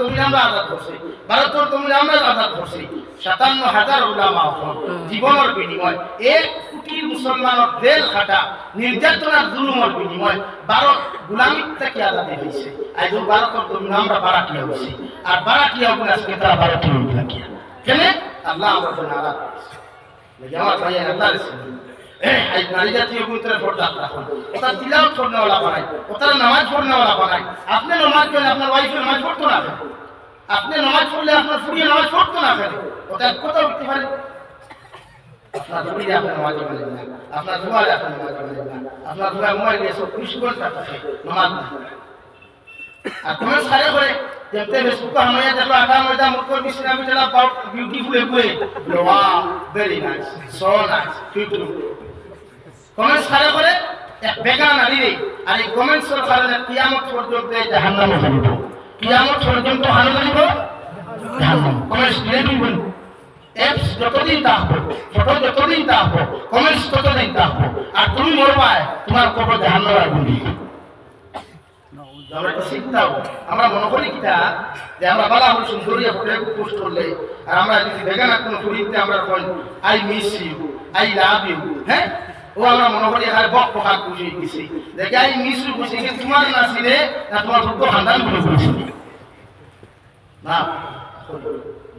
জমিন আমরা আজাদ করছি, ভারতের জমিন আমরা আজাদ করছি। 57,000 উলামা জীবনের বিনিময় 1 কোটি মুসলমানের জেল খাটা নির্যাতনার জুলুমের বিনিময় ভারত গোলামির থেকে আজাদ হয়েছে। আজ ভারতের জমিন আমরা বারাকিয়া হয়েছি, আর বারাকিয়া গুলো আজকে তারা ভারতীয় হয়ে কেন আল্লাহ আমার জন্য আজাদ করেছে। আমার ভাই আল্লাহ আজ নারী জাতীয় গুরুত্বের পর্দা রাখুন, ওটা তিলাওয়াত করনেওয়ালা বানাই, ওটা নামাজ পড়নেওয়ালা বানাই। আপনি নামাজ পড়লে আপনার ওয়াইফের নামাজ পড়তো না, আপনি নামাজ পড়লে আপনার ফুরিয়ে নামাজ পড়তো না, ওটা কোথাও উঠতে পারে। আপনার ফুরিয়ে আপনার নামাজ পড়লেন না, আপনার ঘুমালে আপনার নামাজ পড়লেন না, আপনার ঘুমায় মোবাইল দিয়ে 24 ঘন্টা থাকে নামাজ না। আর তোমার সারে করে যেতে ফেসবুকে হামাইয়া দেখো আটা ময়দা মুখর বিছনা বিছনা বিউটিফুল এগুয়ে wow very nice so nice beautiful comments খারাপ করে এক বেকার নারী রে। আর এই কমেন্টসের কারণে কিয়ামত পর্যন্ত জাহান্নামে যাবে, কিয়ামত পর্যন্ত হানো যাব জাহান্নাম। কমেন্টস দিলে দিবেন অ্যাপস যতদিন থাকবে, ফটো যতদিন থাকবে, কমেন্টস ততদিন থাকবে, আর তুমি মরবা তোমার কবর জাহান্নামে আগুন দিবে। আমরা তো শিখতাম, আমরা মনে করি কিটা যে আমরা বালা হল সুন্দরিয়া ফটো পোস্ট করলে আর আমরা যদি বেগানা কোনো ছবিতে আমরা কই I miss you, I love you, হ্যাঁ ও আমরা মনে করি আর বক প্রকার খুশি দিছি দেখে আই মিস ইউ খুশি কিন্তু তোমার না ছিলে না তোমার দুটো খানদান গুলো খুশি না।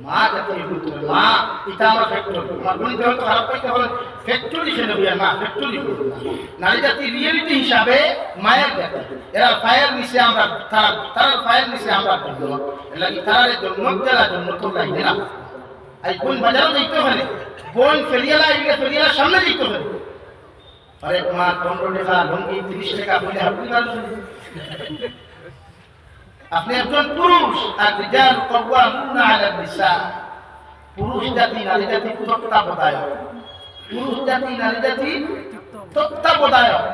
মা জাতীয় পুত্র মা এটা আমরা ফ্যাক্টরি, আমার বলতে হয়তো খারাপ করতে হলে ফ্যাক্টরি খেলে বুঝে না, ফ্যাক্টরি নারী জাতি রিয়েলিটি হিসাবে মায়ের দেখা এরা ফায়ার নিচে আমরা তারা ফায়ার নিচে আমরা এলাকি তারা জন্ম দেওয়ার জন্য তো লাগে না। এই বোন বাজারও দেখতে পারে, বোন ফেরিয়ালা এগুলো ফেরিয়ালার সামনে দেখতে পারে। আরে মা 15 টাকা লঙ্গি 30 টাকা বলে আপনি আপনি একজন পুরুষ আর রিজাল কাওয়ামুনা আলা নিসা। পুরুষ জাতি নারী জাতি তত্ত্বাবধায়ক, পুরুষ জাতি নারী জাতি তত্ত্বাবধায়ক।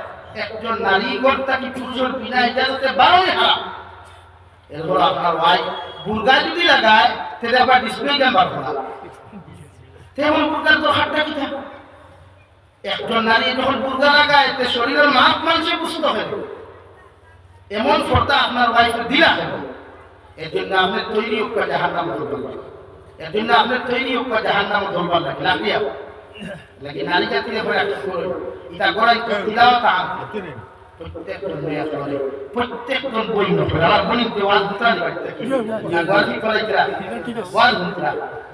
একজন নারী কর্তা কি পুরুষের বিনা ইজাজতে বারণে হারাম। এরপর আপনার ওয়াইফ বুর্গা যদি লাগায় তাহলে আবার ডিসপ্লে নাম্বার করা তেমন বুর্গার তো হাতটা কি থাকে। একজন নারী যখন বুর্গা লাগায় তে শরীরের মাপ মানুষে বুঝতে হবে। এমন ফর্দা আপনার ওয়াইফ দিলা এর জন্য আপনার তৈরি হোক জাহান্নাম ধরবার, এর জন্য আপনার তৈরি হোক জাহান্নাম ধরবার লাগে লাগিয়া লাগে নারী জাতির উপরে একটা করে এটা গড়াই তো দিলাও তা প্রত্যেকজন মেয়ে করে প্রত্যেকজন বই নপড়ে আমার গণিত ওয়াজ দিতানি বাড়িতে না গণিত করাইতরা ওয়াজ দিতরা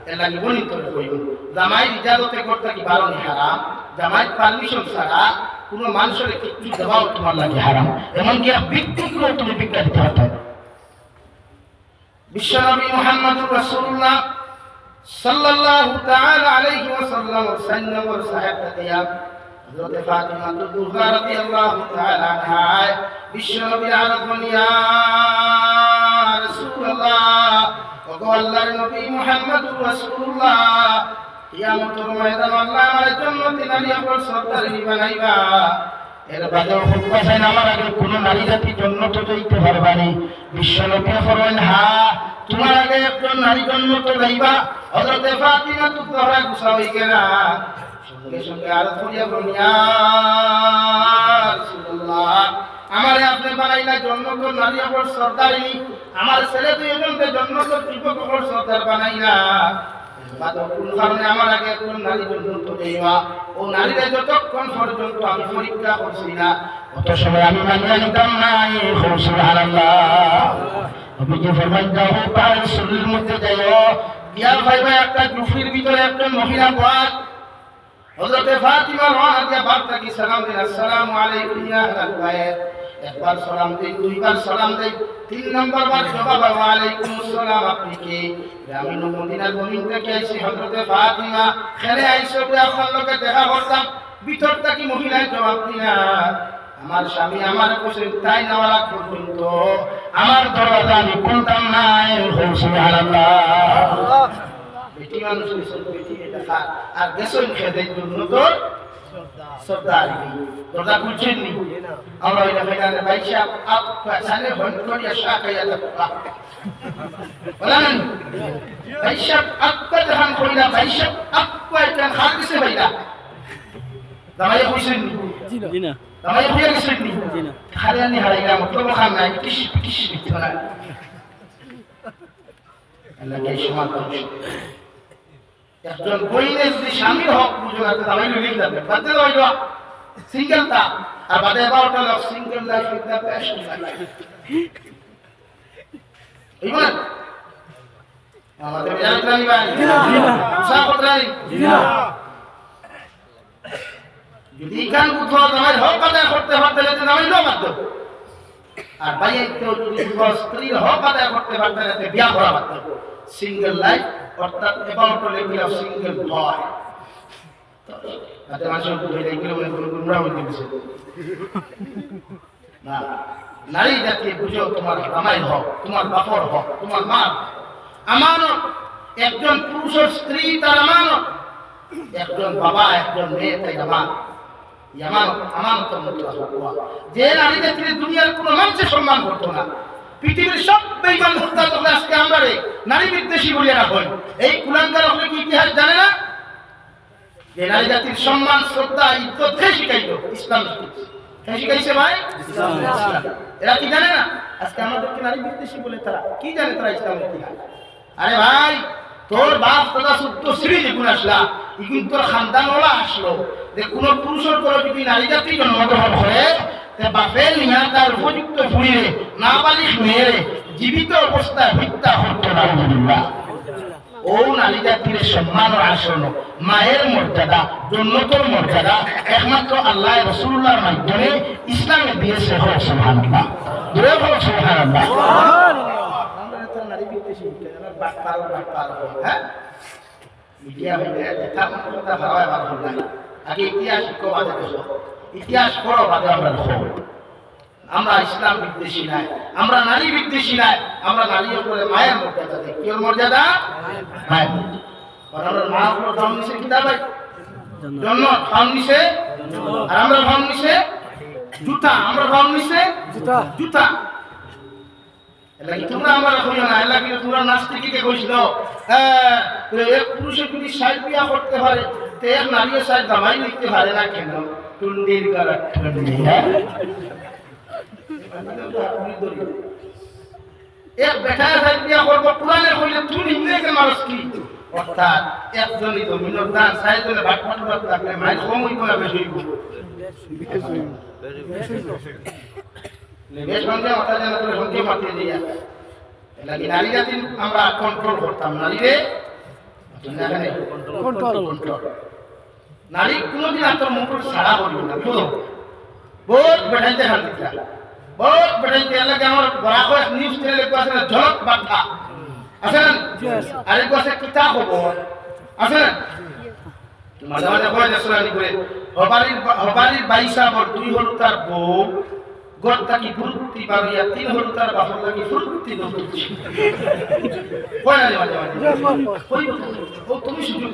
এর লাগে গণিত করে বই জামাই ইজাজতে করতে কি বারণ হারাম, জামাই পারমিশন ছাড়া কোন মানুষের কিছু দেওয়াও তোমার লাগে হারাম, এমনকি ব্যক্তিগুলো তুমি ভিক্ষা দিতে হতো। বিশ্বনবী মুহাম্মদুর রাসূলুল্লাহ সাল্লাল্লাহু তাআলা আলাইহি ওয়াসাল্লাম ওর সাহাবাতিয়া হযরত ফাতিমা তুযুহরা রাদিয়াল্লাহু তাআলা আনহা বিশ্বনবী আরাধন ইয়া রাসূলুল্লাহ ওগো আল্লাহর নবী মুহাম্মদুর রাসূলুল্লাহ কিয়ামতের ময়দানে আল্লাহ আমার জন্য নারী আপন সর্দারি বানাইবা। এর বাদে হুকুম আছে আমার আগে কোন নারী জাতি জন্নত যাইতে পারবা না। বিশ্বনবী ফরমান হ্যাঁ তোমার আগে একজন নারী জন্নত যাইবা। হযরত ফাতিমা তুযুহরা গুসা হই গেলা, সঙ্গে সঙ্গে আর করিয়া বলেন ইয়া রাসূলুল্লাহ আমারে আপনি বানাইলা জন্নত নারী আপন সর্দারি, আমার ছেলে দুইজনকে জন্নত যুবক সর্দার বানাইলা। আমার আগে একজন নারী পর্যন্ত দেওয়া ও নারীরা যতক্ষণ পর্যন্ত আমি পরীক্ষা করছি না অত সময় আমি মানিয়ে নিতাম না। সুবহানাল্লাহ আমি যে ফরমান দাও পার শরীরের মধ্যে যাইও বিয়া ভাই ভাই একটা গ্রুপের ভিতরে একজন মহিলা বাদ হযরত ফাতিমা রাদিয়া বার্তা কি সালাম দিন আসসালামু আলাইকুম ইয়া আহলাল বাইত। একবার সালাম দেই, দুইবার সালাম দেই, 3 নম্বর বার জবাব ওয়া আলাইকুম আসসালাম আপনি কে? আমি মদিনার জমিন থেকে আইছি হযরত ফাতিমা খেলে আইছো যে আপনার লোকে দেখা করতাম ভিতরটা কি মহিলার জবাব দিনা আমার স্বামী আমার কোসে তাই নেওয়ার পর্যন্ত আমার দরজা আমি খুলতাম না। সুবহানাল্লাহ বেটি মানুষ বেটি এটা আর দেশের খেতে জন্য তো সর্দার দরজা খুলছেন নি আমরা ওই জায়গায় বাইশা আপ সালে হন করিয়া শাকায়া লাগা বলেন বাইশা আক্কা ধান কইলা বাইশা আক্কা এটা খাদিসে বাইলা জামাই কইছেন নি জি না জামাই কইছেন নি জি না খালিয়ানি হারাইলা মতলব খান নাই কিশ কিশ বিছনা এলাকায় সমাধান একজন বইনে যদি স্বামীর হক বুঝে না তাহলে লিখ যাবে বাদে হইল সিঙ্গেল তা আর বাদে বারোটা লোক সিঙ্গেল লাইফ উইথ প্যাশন এইবার আমাদের জানতানি ভাই মুসাফতরানি যদি কান কোথাও তোমার হক আদায় করতে পারতে না তাহলে লো বাধ্য আর ভাইয়ের কেউ যদি স্ত্রীর হক আদায় করতে পারতে না বিয়া করা বাধ্য সিঙ্গেল লাইফ অর্থাৎ অ্যাবাউট লেভেল অফ সিঙ্গেল বয় তাতে মানুষের উপরে এগুলো মনে করে গুমরা হয়ে গেছে না নারী জাতি বুঝো তোমার আমায় হক তোমার বাপর হক তোমার মা আমানত একজন পুরুষের স্ত্রী তার আমানত একজন বাবা একজন মেয়ে তাই আমানত যে নারী জাতি দুনিয়ার কোনো মানুষের সম্মান করতো না পৃথিবীর সব বেঈমান হত্যা করলে আজকে আমরা নারী বিদ্বেষী বলিয়া রাখেন এই কুলাঙ্গার আপনি কি ইতিহাস জানে না যে নারী জাতির সম্মান শ্রদ্ধা ইজ্জত কে শিখাইল ইসলাম কে শিখাইছে ভাই ইসলাম এরা কি জানে না আজকে আমাদেরকে নারী বিদ্বেষী বলে তারা কি জানে তারা ইসলামের ইতিহাস আরে ভাই তোর বাপ দাদা সত্য শ্রী যেগুন আসলা এগুন তোর খানদানওয়ালা আসলো যে কোন পুরুষের পর যদি নারী জাতি জন্মগ্রহণ করে বাপের নিয়া তার উপযুক্ত ফুড়িয়ে না বালিশ মেয়েরে জীবিত অবস্থায় হত্যা হত্যা না ও নারী জাতির সম্মান ও আসন মায়ের মর্যাদা জন্নতর মর্যাদা একমাত্র আল্লাহ রাসূলুল্লাহর মাধ্যমে ইসলামে দিয়েছে হয় সুবহানাল্লাহ দূরে হলো সুবহানাল্লাহ আমরা তো নারী বিদ্বেষী আমরা বাট হ্যাঁ মিডিয়া হইলে এটা কথা ভাবা ভালো না আগে ইতিহাস শিখো বাদে দেখো ইতিহাস পড়ো বাদে আমরা দেখো আমরা ইসলাম বিদ্বেষী নাই আমরা নারী বিদ্বেষী নাই আমরা নারীর উপরে মায়ের মর্যাদা দিই কি মর্যাদা মায়ের আমরা মা উপর ধাম নিছে কি দাবাই জন্ম ধাম নিছে আর আমরা ধাম নিছে জুতা আমরা ধাম নিছে জুতা এলাকি তোমরা আমরা কইও না এলাকি তোমরা নাস্তিককে কইছিল এক পুরুষে যদি সাইড বিয়া করতে পারে তে এক নারীও সাইড দামাই নিতে পারে না কেন টুন্ডির গলা টুন্ডি এক বেটা সাইড বিয়া করব পুরানে কইলে তুই নিকে মানুষ কি অর্থাৎ একজনই তো মিনরদান সাইডে ভাগ ভাগ থাকলে মাই কম হইব না বেশি হইব বেশ সঙ্গে কথা জানা করে সঙ্গে মাতিয়ে দিয়া লাগি নারী জাতি আমরা কন্ট্রোল করতাম নারীরে কন্ট্রোল নারী কোনোদিন আপনার মুখের সারা করবে না বুঝলো বহুত বেটাইতে খান দিতা বহুত বেটাইতে লাগে আমার বড় করে নিউজ চ্যানেলে আছে না ঝলক বার্তা আছে না আরেক আছে কিতাব খবর আছে না মাঝে মাঝে কয় দেশরানি করে হবারির বাইসা বর দুই হল তার বউ গড় কি ফুরুতি বাড়িয়া তিন হল তার বাপর লাগি ফুরুতি দৌড়ছি কয় না মাঝে মাঝে কই ও তুমি সুযোগ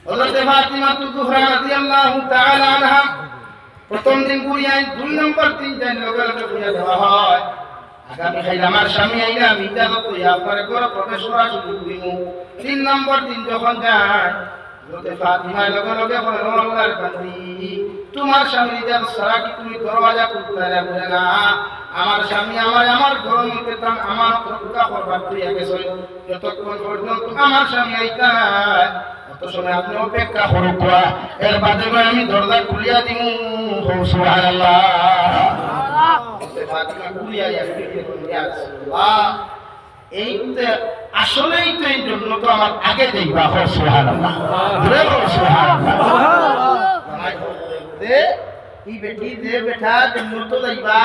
হযরত ফাতিমা তুজহরা রাদিয়াল্লাহু তাআলা আনহা প্রথম দিন গুড়িয়ায় 2 নম্বর দিন যাই লগে লগে গুড়িয়া দেওয়া হয় আগামী খাইলে আমার স্বামী আইলে আমি ইজাজত হইয়া আপনার ঘরে প্রবেশ করা শুরু করিব 3 নম্বর দিন যখন যায় হযরত ফাতিমা লগে লগে বলে আল্লাহর বান্দি তোমার স্বামী ইজাজত ছাড়া কি তুমি দরওয়াজা খুলতে পারবে না আমার স্বামী আমার ঘরের মধ্যে তাম আমার রক্ষা করবার তুই গেছে যতক্ষণ পর্যন্ত আমার স্বামী আইতা তত সময় আপনি অপেক্ষা করুক এর বাদে আমি দরজা খুলিয়া দিব সুবহানাল্লাহ ফাতিমা খুলিয়া এইতে আসলেই তো এই জন্য তো আমার আগে দেখবা সুবহানাল্লাহ এই বেটি দে বেটা জন্ম তো যাইবা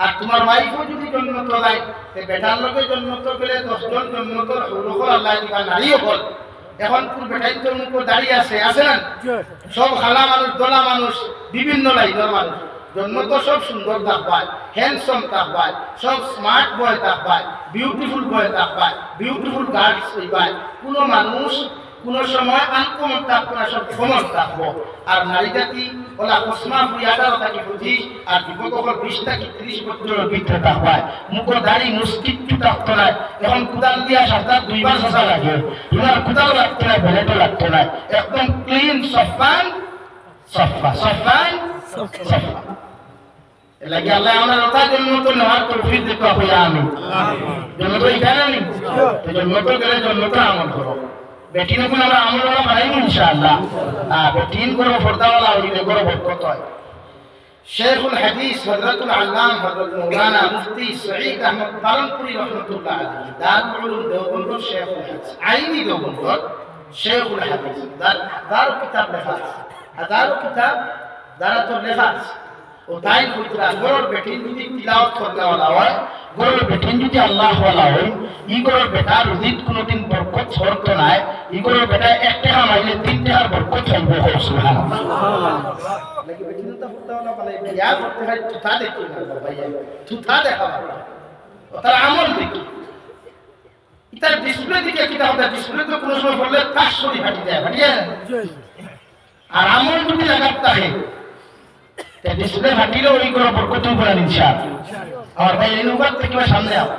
আর তোমার ওয়াইফও যদি জন্ম তো যায় তে বেটার লগে জন্ম তো গেলে 10 জন জন্ম তো রুহুল আল্লাহ দিবা নারীও বল এখন পুর বেটাই তো মুখ দাঁড়িয়ে আছে না সব খালা মানুষ দলা মানুষ বিভিন্ন লাইনের মানুষ জন্ম তো সব সুন্দর থাকবায় হ্যান্ডসাম থাকবায় সব স্মার্ট বয় থাকবায় বিউটিফুল বয় থাকবায় বিউটিফুল গার্লস হইবায় কোনো মানুষ কোন সময় আনকমন থাকবো না সব কমন থাকবো আর নারী জাতি ওলা কসমা ফুয়াটাও থাকি বুঝি আর যুবকর 20 থেকে 30 বছরের ভিতরে থাকবায় মুখ দাড়ি মুস্কিট্টু থাকতো না এখন কুদাল দিয়া সাদা 2 বার সাজা লাগে তোমার কুদাল লাগতো না বেলেটও লাগতো না একদম ক্লিন সফা লাগে আল্লাহ আমরা রতা জন্য তো নেওয়ার তৌফিক দিতে হবে আমিন জন্য তো এখানে নেই তো জন্য তো গেলে জন্য তো আমল করো বেটিন কোন আমরা আমল ওলা বানাইব ইনশাআল্লাহ বেটিন করো ফরদাওয়ালা হইলে করো বরকত হয় শেখুল হাদিস হযরতুল আল্লাম হযরত মাওলানা মুফতি সঈদ আহমদ পালনপুরি রাহমাতুল্লাহ আলাইহি দারুল উলুম দেওবন্দ শেখুল হাদিস আইনি দেওবন্দ শেখুল হাদিস দার কিতাব লেখা হাজার কিতাব দারাতুল লেখা ও তাই কইতরা গরর বেটিন যদি তিলাওয়াত করতে ওলা হয় গরর বেটিন যদি আল্লাহ ওয়ালা হয় ই গরর বেটা রুজিত কোনদিন বরকত শর্ত নাই ই গরর বেটা একটা হামাইলে তিনটা আর বরকত চাইবে সুবহানাল্লাহ লাগে বেটিন তো ফুটা ওলা বলে ইয়া করতে হয় তুতা দেখি না ভাই তুতা দেখা ও তার আমল দেখি ইতার ডিসপ্লে দিকে কিতাব দা ডিসপ্লে তো কোন সময় বললে কাশ করে ফাটি যায় ফাটিয়া আর আমল যদি লাগাতে হয় তে ডিসপ্লে ফাটিলে ওই করে বরকত উপরে ইনশাআল্লাহ আর ভাই এই লোক থেকে সামনে আও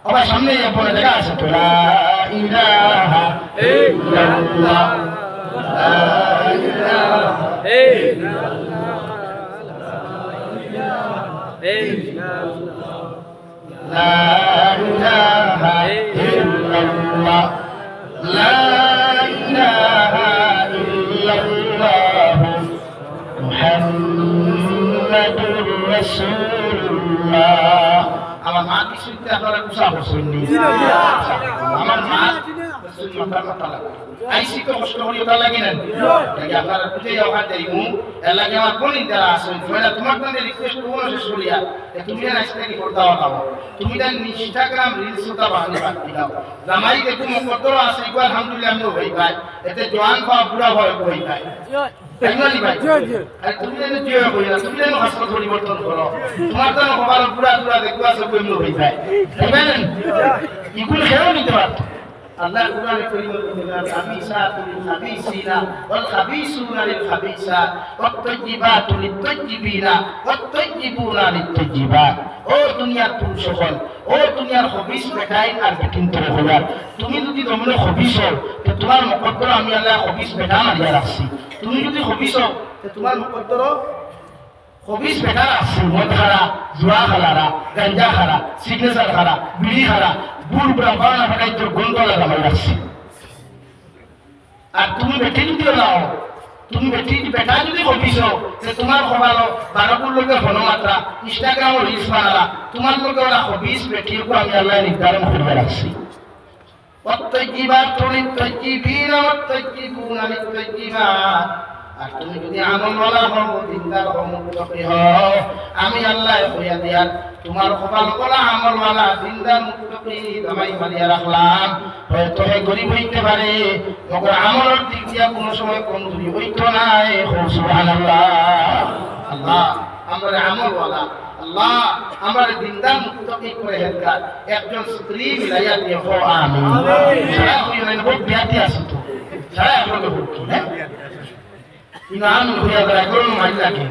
আবার সামনে পড়ে দেখা আছে তো লা ইলাহা ইল্লাল্লাহ লা ইলাহা ইল্লাল্লাহ লা ইলাহা ইল্লাল্লাহ লা ইলাহা ইল্লাল্লাহ মুহাম্মাদুর রাসূলুল্লাহ আমার মা কি শুনতে আপনারা কুসা বসেন নি আমার মা মাথা মাথা লাগে আইসি তো কষ্ট করি ওটা লাগে না লাগে আপনারা বুঝে যাওয়া দেইমু এলাকে আমার কোন যারা আছে তোমরা তোমার জন্য রিকোয়েস্ট করব না শুনিয়া তুমি না আইসতে কি করতে দাও তুমি না ইনস্টাগ্রাম রিলস ওটা বানাই বাকি দাও জামাই দেখো মকদ্দর আছে ইকবাল আলহামদুলিল্লাহ আমি হই ভাই এতে জওয়ান বা বুড়া হয় হই ভাই তাইমানি ভাই আর তুমি যেন জিও কইরা তুমি যেন হাসপাতাল পরিবর্তন করো তোমার তো খবর পুরা পুরা দেখো আছে কইমু হই যায় তাইবেন ইকুল খেও নিতে পারতো আল্লাহ কুরআনে কারীমে বলেন খাবিসাতুল খাবিসিনা ওয়াল খাবিসুনা লিল খাবিসাত ওয়াত তাইয়িবাতু লিত তাইয়িবিনা ওয়াত তাইয়িবুনা লিত তাইয়িবাত ও দুনিয়ার পুরুষ সকল ও দুনিয়ার খবিস বেটাই আর বেটিন তোরে হলার তুমি যদি তোমরা খবিস হও তো তোমার মুকদ্দর আমি আল্লাহ খবিস বেটা মারিয়া রাখছি তুমি যদি খবিস হও তো তোমার মুকদ্দর খবিস বেটা রাখছি মদ খারা জুয়া খালারা গাঞ্জা খারা সিগনেচার খারা বিড়ি খারা বুড় বুড়া বানা ফাটাই তোর গন্ধ লাগামাই রাখছি আর তুমি বেটি যদি লাও তুমি বেটা যদি খবিস হও তো তোমার খবর বারোপুর লোকের ঘনমাত্রা ইনস্টাগ্রাম ও রিলস বানালা তোমার লোকে ওরা খবিস বেটির আমি আল্লাহ নির্ধারণ করে রাখছি والطيبات للطيبين والطيبون للطيبات আর তুমি যদি আমলওয়ালা হও দিনদার হও মুত্তাকি হও আমি আল্লাহ কইয়া দিয়ার তোমার কপাল কলা আমলওয়ালা দিনদার মুত্তাকি দামাই মারিয়া রাখলাম হয়তো হে গরিব হইতে পারে মগর আমলের দিক দিয়া কোনো সময় কমজোরি হইতো না সুবহানাল্লাহ আল্লাহ আমরা আমলওয়ালা আল্লাহ আমার দিনদার মুত্তাকি করে হেদগার একজন স্ত্রী মিলাইয়া দিয়ে হো আমিন সারা হইলেন বহুত বিয়াতি আছে তো সারা আপনাদের বলতো হ্যাঁ ইমান হইয়া গেল গরম মাই লাগে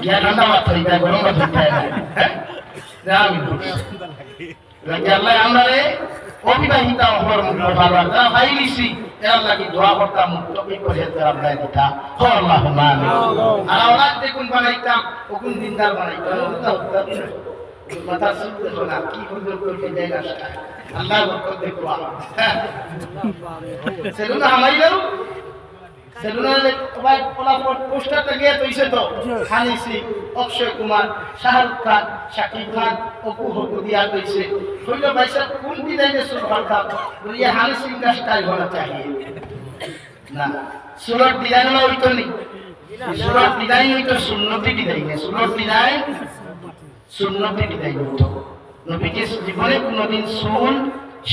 ইয়া ঠান্ডা মাথা ইয়া গরম মাথা হ্যাঁ আমি লাগে আল্লাহ আমারে অবিবাহিতা হওয়ার মুখ ভালো না ফাইলিসি আল্লাহ কি দোয়া করতাম মুত্তাকি করে হেদগার আল্লাহ দিতা হো আল্লাহুম্মা আমিন আর আওলাদ দেখুন বানাইতাম ওকুন দিনদার বানাইতাম মাথা সুন্দর শোনা কি সুন্দর করতে জায়গা আল্লাহ বরকত দেখবা সেলুনা আমাইলেও সেলুনা ভাই ফলাফল পোস্টারটা গিয়ে তৈছে তো হানি সিং অক্ষয় কুমার শাহরুখ খান শাকিব খান অপু হকু দিয়া তৈছে কইলো ভাই সাহেব কোন ডিজাইনে সুর ভালতা বলিয়ে হানি সিং का स्टाइल होना चाहिए না সুরত ডিজাইন হলো ওই তো নি সুরত ডিজাইন হই তো সুন্নতি ডিজাইন সুরত ডিজাইন সুন্নতি ডিজাইন হতো নবীজি জীবনে কোনদিন সুন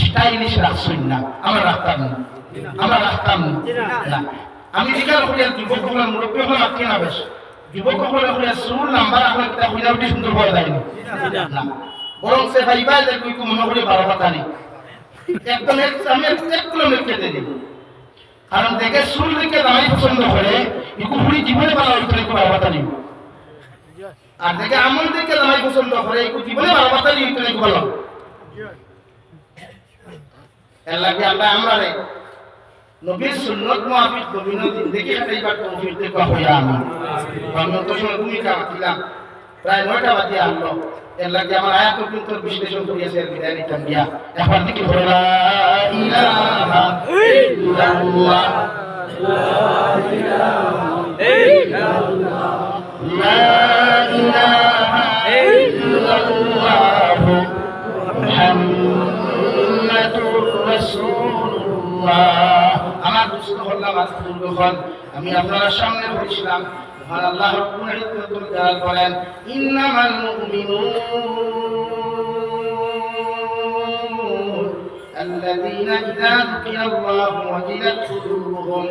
স্টাইলিশ রাখছেন না আমরা রাখতাম না আমি জিজ্ঞাসা করি যুবক হলাম মুরব্বী হলাম আপনি না বেশ যুবক হলে হলে সুর নাম্বার আপনার কিতা হইনা উঠি সুন্দর হওয়া যায়নি না বরং সে ভাইবা যে কই কো মনে করি 12 কথা নেই একদম আমি 1 কিলোমিটার কেটে দিই কারণ দেখে সুর লিখে দামাই পছন্দ করে ইকু পুরি জীবনে ভালো হইতো না 12 কথা নেই আর দেখে আমল দেখে দামাই পছন্দ করে ইকু জীবনে 12 কথা নেই হইতো না ভালো আল্লাহ কি আল্লাহ আমরারে নবীর সুন্নাত মুআফিক নবীর জিন্দেগি কাটাইবার তৌফিক দেবা হইয়া আমি তো সময় ভূমিকা রাখলাম প্রায় 9টা বাজে আসলো এর লাগে আমার আয়াতুল কুরসির বিশ্লেষণ করিয়েছে বিদায় নিতাম দিয়া এখন থেকে বলে লা ইলাহা ইল্লাল্লাহ লা ইলাহা ইল্লাল্লাহ লা ইলাহা ইল্লাল্লাহ মুহাম্মাদুর রাসূলুল্লাহ আমার দুস্থ হল্লাম আজকুল আমি আপনার সামনে বলেছিলাম মহান আল্লাহ রাব্বুল ইজ্জতুল জালাল বলেন ইন্নামাল মুমিনুন আল্লাযীনা ইযা যুকিরাল্লাহু ওয়াজিলাত কুলুবুহুম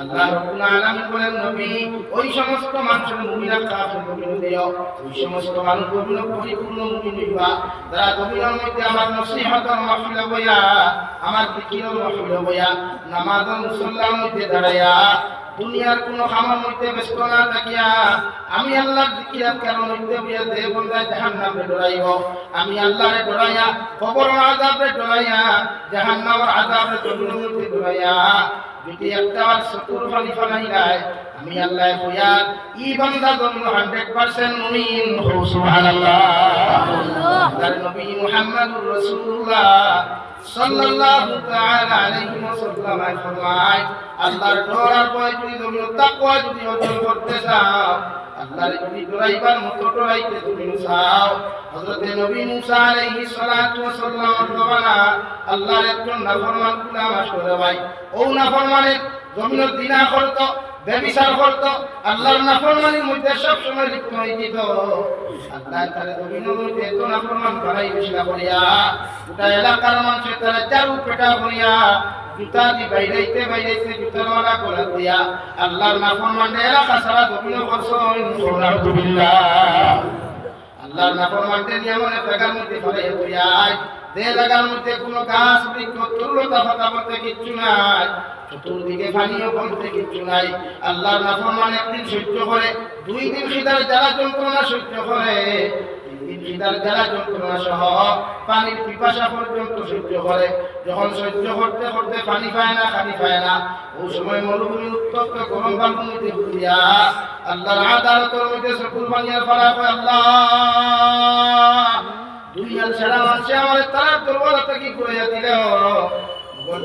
আল্লাহ রাব্বুল আলামিন বলেন নবী ওই সমস্ত মানুষের মুমিনা কাফের মুমিন দিও ওই সমস্ত মানুষ মুমিন পরিপূর্ণ মুমিন হইবা যারা দুনিয়ার মধ্যে আমার নসিহত আর মাহফিল বয়া আমার জিকির মাহফিল বয়া নামাজ মুসল্লার মধ্যে দাঁড়ায়া দুনিয়ার কোন খামার মধ্যে ব্যস্ত না থাকিয়া আমি আল্লাহর জিকিরাত কারণ মধ্যে বিয়া দে বন্দা জাহান্নামে ডরাইব আমি আল্লাহরে ডরাইয়া কবর আযাবে ডরাইয়া জাহান্নামের আযাবে মধ্যে ডরাইয়া যদি একটাবার সতুর ফালি ফালাইলাই আমি আল্লাহ কইয়া ই বান্দা জন্য 100% মুমিন হো সুবহানাল্লাহ তার নবী মুহাম্মদুর রাসূলুল্লাহ সাল্লাল্লাহু তাআলা আলাইহি ওয়াসাল্লাম ফরমায় আল্লাহর ডর আর ভয় যদি তুমি তাকওয়া যদি অর্জন করতে চাও আল্লাহর যদি ডরাইবার মতো ডরাইতে তুমি চাও হযরত নবী মুসা আলাইহিস সালাতু ওয়াসাল্লাম বলা আল্লাহর একজন নাফরমান গোলাম আসলে ভাই ও নাফরমানের জমিনের দিনা করত ব্যভিচার করত আল্লাহর নাফরমানির মধ্যে সব সময় লিপ্ত হয়ে যেত আল্লাহ তাআলা জমিনের মধ্যে এত নাফরমান বানাই বসলা করিয়া গোটা এলাকার মানুষের তারা চারু পেটা করিয়া জুতা দি বাইরাইতে বাইরাইতে জুতার মালা করে দিয়া আল্লাহর নাফরমানের এলাকা সারা জমিনের করছেন সুবহানাল্লাহ আল্লাহর নাফরমানদের নিয়মে জায়গার মধ্যে ফেলে করিয়া যে জায়গার মধ্যে কোনো গাছ বৃক্ষ তরুলতা পাতা বলতে কিচ্ছু নাই চতুর্দিকে পানিও বলতে কিচ্ছু নাই আল্লাহর নাফরমান একদিন সহ্য করে 2 দিন খিদার জ্বালা যন্ত্রণা সহ্য করে 3 দিন খিদার জ্বালা যন্ত্রণা সহ পানির পিপাসা পর্যন্ত সহ্য করে যখন সহ্য করতে করতে পানি পায় না খানি পায় না ওই সময় মরুভূমি উত্তপ্ত গরম বালুর মধ্যে ঘুরিয়া আল্লাহর আদালতের মধ্যে চকুর পানিয়ার ফলা হয় আল্লাহ দুনিয়ার সারা মানুষে আমার তার দুর্বলতা কি করে দিল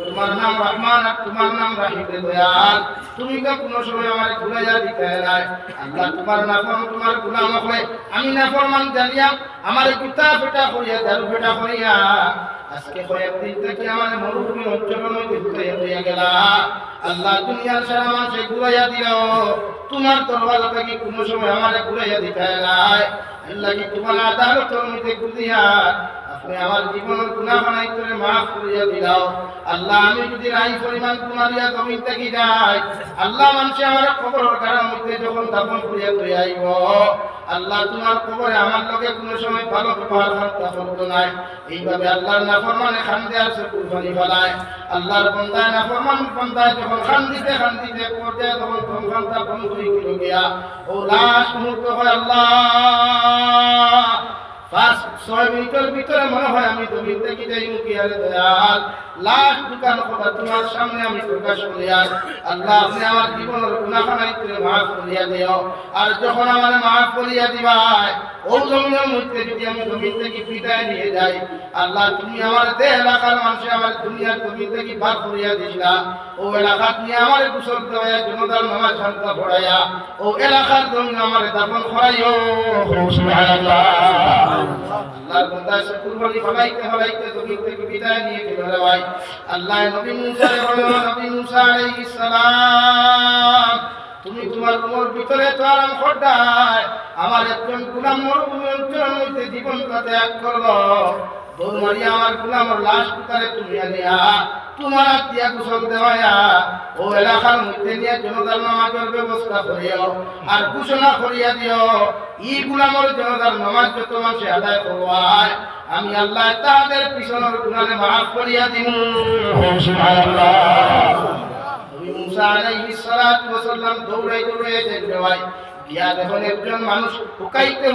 তোমার নাম রহমান আর তোমার নাম রাহিম দয়াল তুমি তো কোনো সময় আমার ঘুরাইয়া দিতে নাই আল্লাহ তোমার নাফরমান তোমার গোলাম হলে আমি নাফরমান জানিয়া আমার গুতা ফেটা করিয়া দারু ফেটা করিয়া আজকে কয়েকদিন থেকে আমার মরুভূমি অঞ্চলের মধ্যে ঘুরাইয়া গেলা আল্লাহ দুনিয়ার সারা মানুষে ঘুরাইয়া দিল তোমার দরবাজা কি কোনো সময় আমার ঘুরাইয়া দিতে নাই আল্লাহ কি তোমার আদালতের মধ্যে ঘুরিয়া আপনি আমার জীবনের গুনাহ বানাইতে মাফ করিয়া দিলাও আল্লাহ আমি যদি রাই পরিমাণ কুমারিয়া জমিন থেকে যাই আল্লাহ মানুষে আমার কবরের কারণ মধ্যে যখন দাফন করিয়া তুই আইব আল্লাহ তোমার কবরে আমার লগে কোনো সময় ভালো ব্যবহার করতে নাই এইভাবে আল্লাহর নাফরমানে খান্দে আর চকুর পানি ফেলায় আল্লাহর বান্দা নাফরমান বান্দা যখন খান্দিতে পর্যায়ে তখন ঘন্টা বন্ধ হয়ে গেল গিয়া ও লাস্ট মুহূর্ত হয় আল্লাহ 5-6 মিনিটের ভিতরে মনে হয় আমি জমিন থেকে যাই মুখে আর দয়াল লাখ দোকান কথা তোমার সামনে আমি প্রকাশ করি আর আল্লাহ আপনি আমার জীবনের গুনাহ খানাইতে মাফ করিয়া দিও আর যখন আমার মাফ করিয়া দিবাই ও জমিনের মধ্যে যদি আমি জমিন থেকে বিদায় নিয়ে যাই আল্লাহ তুমি আমার যে এলাকার মানুষ আমার দুনিয়ার জমিন থেকে বার করিয়া দিছিলা ও এলাকা নিয়ে আমার গোসল দেওয়া জনতার নামাজ শান্ত পড়াইয়া ও এলাকার জমিন আমার দাফন করাইও সুবহানাল্লাহ আল্লাহর বান্দা কুরবানি ফলাইতে জমিন থেকে বিদায় নিয়ে গেল রে ভাই আল্লাহ নবী মুসা আলাইহিস সালাম তুমি তোমার রুমের ভিতরে তো আরাম করদাই আমার একজন গোলাম মরুভূমি অঞ্চলের মধ্যে জীবন ত্যাগ করলো দৌড় মারিয়া আমার গোলামের লাশ পুতারে তুমি আনিয়া তোমার দিয়া গোসল দেওয়া ও এলাকার মধ্যে নিয়ে জনতার নামাজের ব্যবস্থা করিও আর ঘোষণা করিয়া দিও ই গোলামের জনতার নামাজ যত মানুষে আদায় করবায় আমি আল্লাহ তাদের পিছনের গুনাহে মাফ করিয়া দিব সুবহানাল্লাহ নবী মুসা আলাইহিস সালাতু ওয়াস সালাম দৌড়াই দেখবে ভাই গিয়া দেখুন একজন মানুষ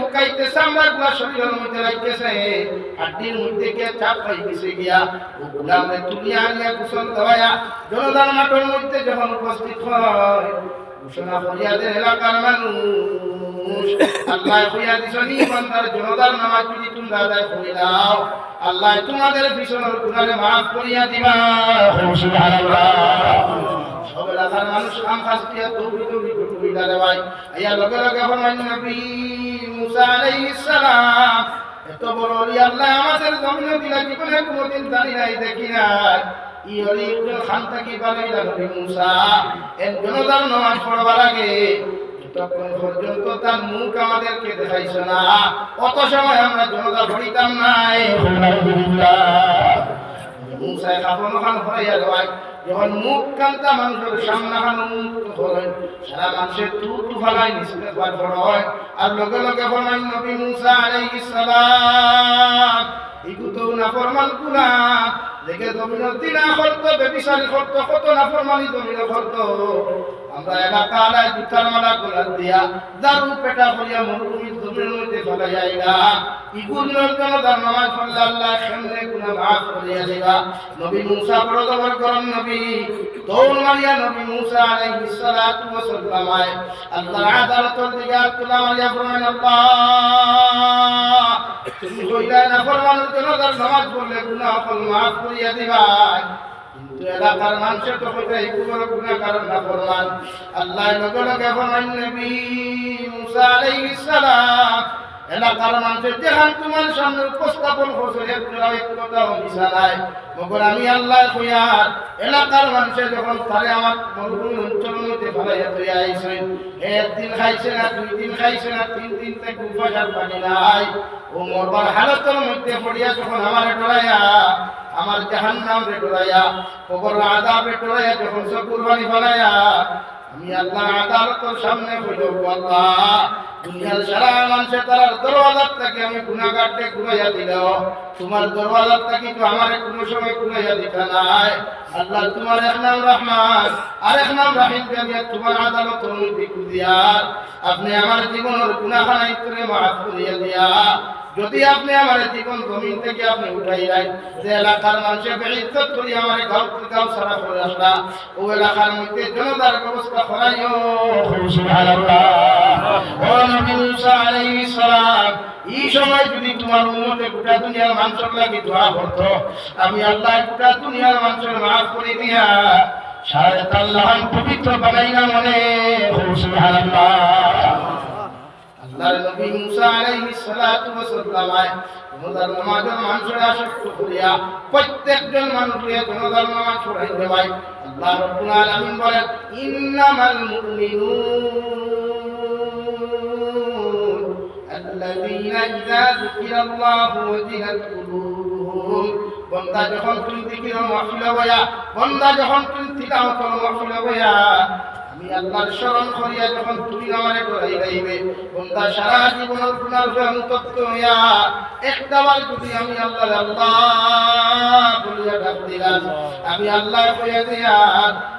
হুকাইতে চামড়াগুলা শরীরের মধ্যে লাগতেছে হাড্ডির মধ্যে গিয়া চাপ পাই গেছে গিয়া ও গোলামে তুলিয়া আনিয়া গোসল দেওয়া জনতার মাঠের মধ্যে যখন উপস্থিত হয় ঘোষণা করিয়া দেন এলাকার মানুষ মানুষ আল্লাহ কইয়া দিছনি বান্দার জনতার নামাজ যদি তোমরা আদায় করে দাও আল্লাহ তোমাদের পিছনের গুনাহ মাফ করিয়া দিবা সুবহানাল্লাহ সব এলাকার মানুষ কাম কাজ দিয়া তৌহিদ কইলা রে ভাই আয়া লগে লগে ফরমান নবী মুসা আলাইহিস সালাম এত বড় ওলি আল্লাহ আমাদের জমিনে দিলা জীবনে কোনদিন জানি নাই দেখি নাই ই ওলি একজন খানতা কি বানাইলা নবী মুসা এর জনতার নামাজ পড়বার আগে তখন পর্যন্ত তার মুখ আমাদেরকে দেখাইছো না অত সময় আমরা জনতা পড়িতাম নাই মুসা কাপন খান হইয়া যায় যখন মুখ কান্তা মানুষের সামনে খান মুখ হলেন সারা মানুষের তু ফালাই নিচে পার হয় আর লগে লগে ফরমান নবী মুসা আলাইহিস সালাম ইগুতো না ফরমান কুলা দেখে দমিনতি না করত বেবিচারি করত কত না ফরমানি দমিন করত আমরা এলাকা আলাই দুটার মালা গোলাপ দিয়া দারু পেটা করিয়া মরুভূমির জমির মধ্যে ফেলা যাইগা ইগুলোর জন্য তার নামাজ পড়লে আল্লাহ সামনে গুনাহ মাফ করিয়া দিবা নবী মুসা বড় জবর করম নবী দৌড় মারিয়া নবী মুসা আলাইহিস সালাতু ওয়াস সালাম আল্লাহর আদালতের দিকে আল্লাহ মারিয়া ফরমান আল্লাহ তুমি কইলা না ফরমানের জন্য তার নামাজ পড়লে গুনাহ মাফ করিয়া দিবা কিন্তু এলাকার মানুষের তো কইতে এইগুলো গুনাহ কারণ না ফরমান আল্লাহ লগে লগে ফরমান নবী মুসা আলাইহিস সালাম এলাকার মানুষের যেখান তোমার সামনে উপস্থাপন করছে এক কথাও মিশা নাই মগর আমি আল্লাহ কইয়ার এলাকার মানুষের যখন তারে আমার মরুভূমি অঞ্চলের মধ্যে ফেলাইয়া তুই আইছেন একদিন খাইছে না 2 দিন খাইছে না 3 দিন থেকে উপাসার পানি নাই ও মরবার হালতের মধ্যে পড়িয়া যখন আমার ডরাইয়া আমার জাহান্নাম রে ডরাইয়া কবর আযাবে ডরাইয়া যখন চকুর পানি ফেলাইয়া আমি আল্লাহ আদালতের সামনে কইব আল্লাহ দুনিয়ার সারা মানুষের তার দরওয়াজার থেকে আমি গুনাহগারকে ঘুরাইয়া দিল তোমার দরওয়াজার থেকে তো আমার কোনো সময় ঘুরাইয়া দিতা নাই আল্লাহ তোমার এক নাম রহমান আর এক নাম রহিম দিয়ে তোমার আদালতের মধ্যে দিয়ার আপনি আমার জীবনের গুনাহখানাই করে মাফ করিয়া দিয়া যদি আপনি আমার জীবন জমিন থেকে আপনি উঠাই দেন যে এলাকার মানুষের বেইজ্জত করি আমার গাঁও সারা করে আসলা ও এলাকার মধ্যে জনতার ব্যবস্থা করাইও সুবহানাল্লাহ ও নবী মুসা আলাইহিস সালাম এই সময় যদি তোমার উম্মতে গোটা দুনিয়ার মানুষের লাগি দোয়া করত আমি আল্লাহ গোটা দুনিয়ার মানুষের মাফ করে দিয়া শায়দ আল্লাহ পবিত্র বানাইনা মনে সুবহানাল্লাহ আল্লাহর নবী মুসা আলাইহিস সালাতু ওয়াস সালাম জনতার নামাজের মানুষের আসক্ত করিয়া প্রত্যেকজন মানুষকে জনতার নামাজ পড়াইতে ভাই আল্লাহ রাব্বুল আলামিন বলেন ইন্নামাল মুমিনুন আল্লাযীনা ইযা যুকিরাল্লাহু ওয়াজিলাত কুলুবুহুম বান্দা যখন তুমি যিকির মাহফিলে বয়া বান্দা যখন তুমি তিলাওয়াত মাহফিলে বয়া আমি আল্লাহর শরণ করিয়া যখন তুমি আমারে করাই যাইবে বান্দা সারা জীবনের গুনাহ মুক্ত হইয়া একটাবার যদি আমি আল্লাহ বলিয়া ডাক দিলাম আমি আল্লাহ কইয়া দিয়া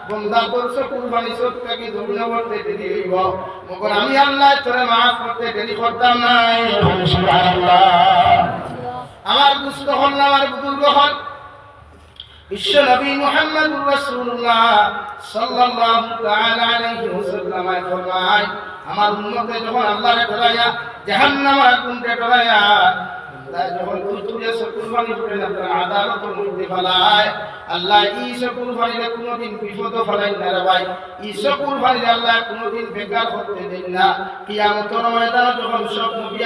বান্দা তোর কুরবানি সত্যকে জমিনে করতে দেরি হইব মগর আমি আল্লাহ তোরে মাফ করতে দেরি করতাম না সুবহানাল্লাহ আমার দুস্থ হল না আমার বুজুর্গ হল বিশ্ব নবী মুহাম্মদুর রাসূলুল্লাহ সাল্লাল্লাহু তাআলা আলাইহি ওয়াসাল্লাম ফরমায় আমার উম্মতে যখন আল্লাহরে ডরায়া জাহান্নামের আগুনকে ডরায়া যখন তুতুরিয়া কুরবানি করে আপনার আদালতের মধ্যে ফেলায় আল্লাহ এই কুরবানিতে কোনোদিন বিপদ ফেলাই না রে ভাই এই কুরবানিতে আল্লাহ কোনোদিন বেকার করতে দেন না কিয়ামতের ময়দানে যখন সব নবী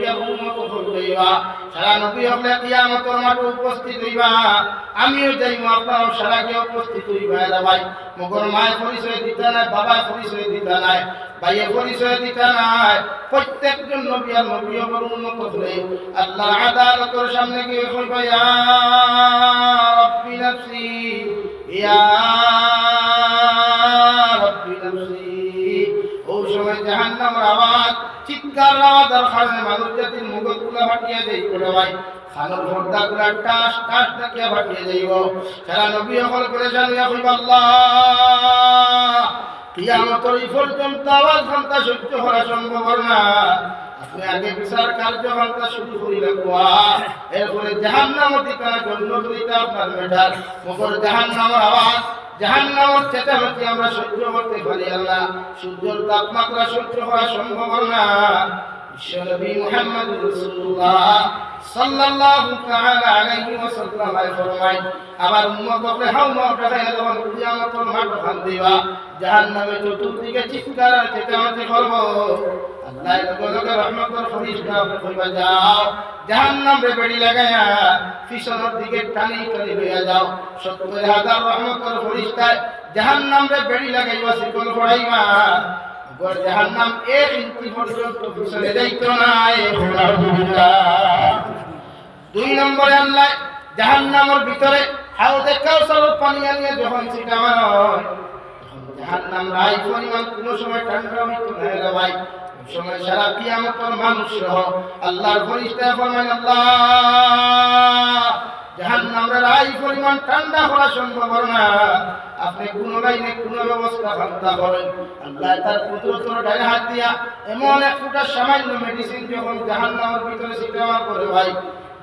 আর উম্মত হইবা সারা নবী হলে কিয়ামতের মাঠে উপস্থিত হইবা আমিও যাইব আপনারাও সারাকে উপস্থিত হইবা রে ভাই মগর মায়ের পরিচয় দিতে নাই বাবার পরিচয় দিতে নাই ভাইয়ের পরিচয় দিতে নাই প্রত্যেকজন নবী আর নবী উম্মত হলে আল্লাহ আদালতের সামনে গিয়ে কইবা ইয়া রাব্বি নাফসি ইয়া রাব্বি নাফসি ও সময় জাহান্নামের আওয়াজ চিৎকার আওয়াজ আর খানের মানুষ জাতির মুখগুলো ফাটিয়ে দেই করে ভাই খানের পর্দাগুলো টাস টাস দেখিয়া ফাটিয়ে যাইব সারা নবী হল পরেশান হইয়া কইবা আল্লাহ কিয়ামতের এই পর্যন্ত আওয়াজ ঘন্টা সহ্য করা সম্ভব না আপনি আগে বিচার কার্য ঘন্টা শুরু করিলে কোয়া এরপরে জাহান্নামের ঠিকানা জন্য করিতে আপনার মেটার মগর জাহান্নামের আওয়াজ জাহান্নামের চেঁচামেচি আমরা সহ্য করতে পারি আল্লাহ, সূর্যের তাপমাত্রা সহ্য করা সম্ভব না। বিশ্বনবী মুহাম্মদুর রাসূলুল্লাহ সাল্লাল্লাহু তাআলা আলাইহি ওয়াসাল্লাম ফরমায়, আবার উম্মতকে হাওমা উঠাইয়া যখন কিয়ামতের মাঠ ওখান দিবা, জাহান্নামে চতুর্দিকে চিৎকার আর চেঁচামেচি করব। আল্লাহ লগে রহমতের ফরিস্তা কইবা যাও, জাহান্নামে বেড়ি লাগায়া পিছনের দিকে টানি টানি লইয়া যাও। ৭০,০০০ রহমতের ফরিস্তায় জাহান্নামে বেড়ি লাগাইবা, শিকল পড়াইবা। জাহান্নাম ১ ইঞ্চি পর্যন্ত পিছনে যাইত না। ২ নম্বরে আল্লাহ জাহান্নামের ভিতরে হাউজে কাউসারের পানি আনিয়ে যখন ছিটানো হয়, জাহান্নাম রাই পরিমাণ কোনো সময় ঠান্ডা হইতো না রে ভাই। ওই সময় সারা কিয়ামতের মানুষ সহ আল্লাহর ফেরেশতা ফরমান, আল্লাহ জাহান্নামের রাই পরিমাণ ঠান্ডা করা সম্ভব না, আপনি কোন লাইনে কোন ব্যবস্থা করতে করেন। আল্লাহ তার কুদরতের ডাইনে হাত দিয়া এমন এক ফুটা সামান্য মেডিসিন যখন জাহান্নামের ভিতরে ছিটানো করে ভাই,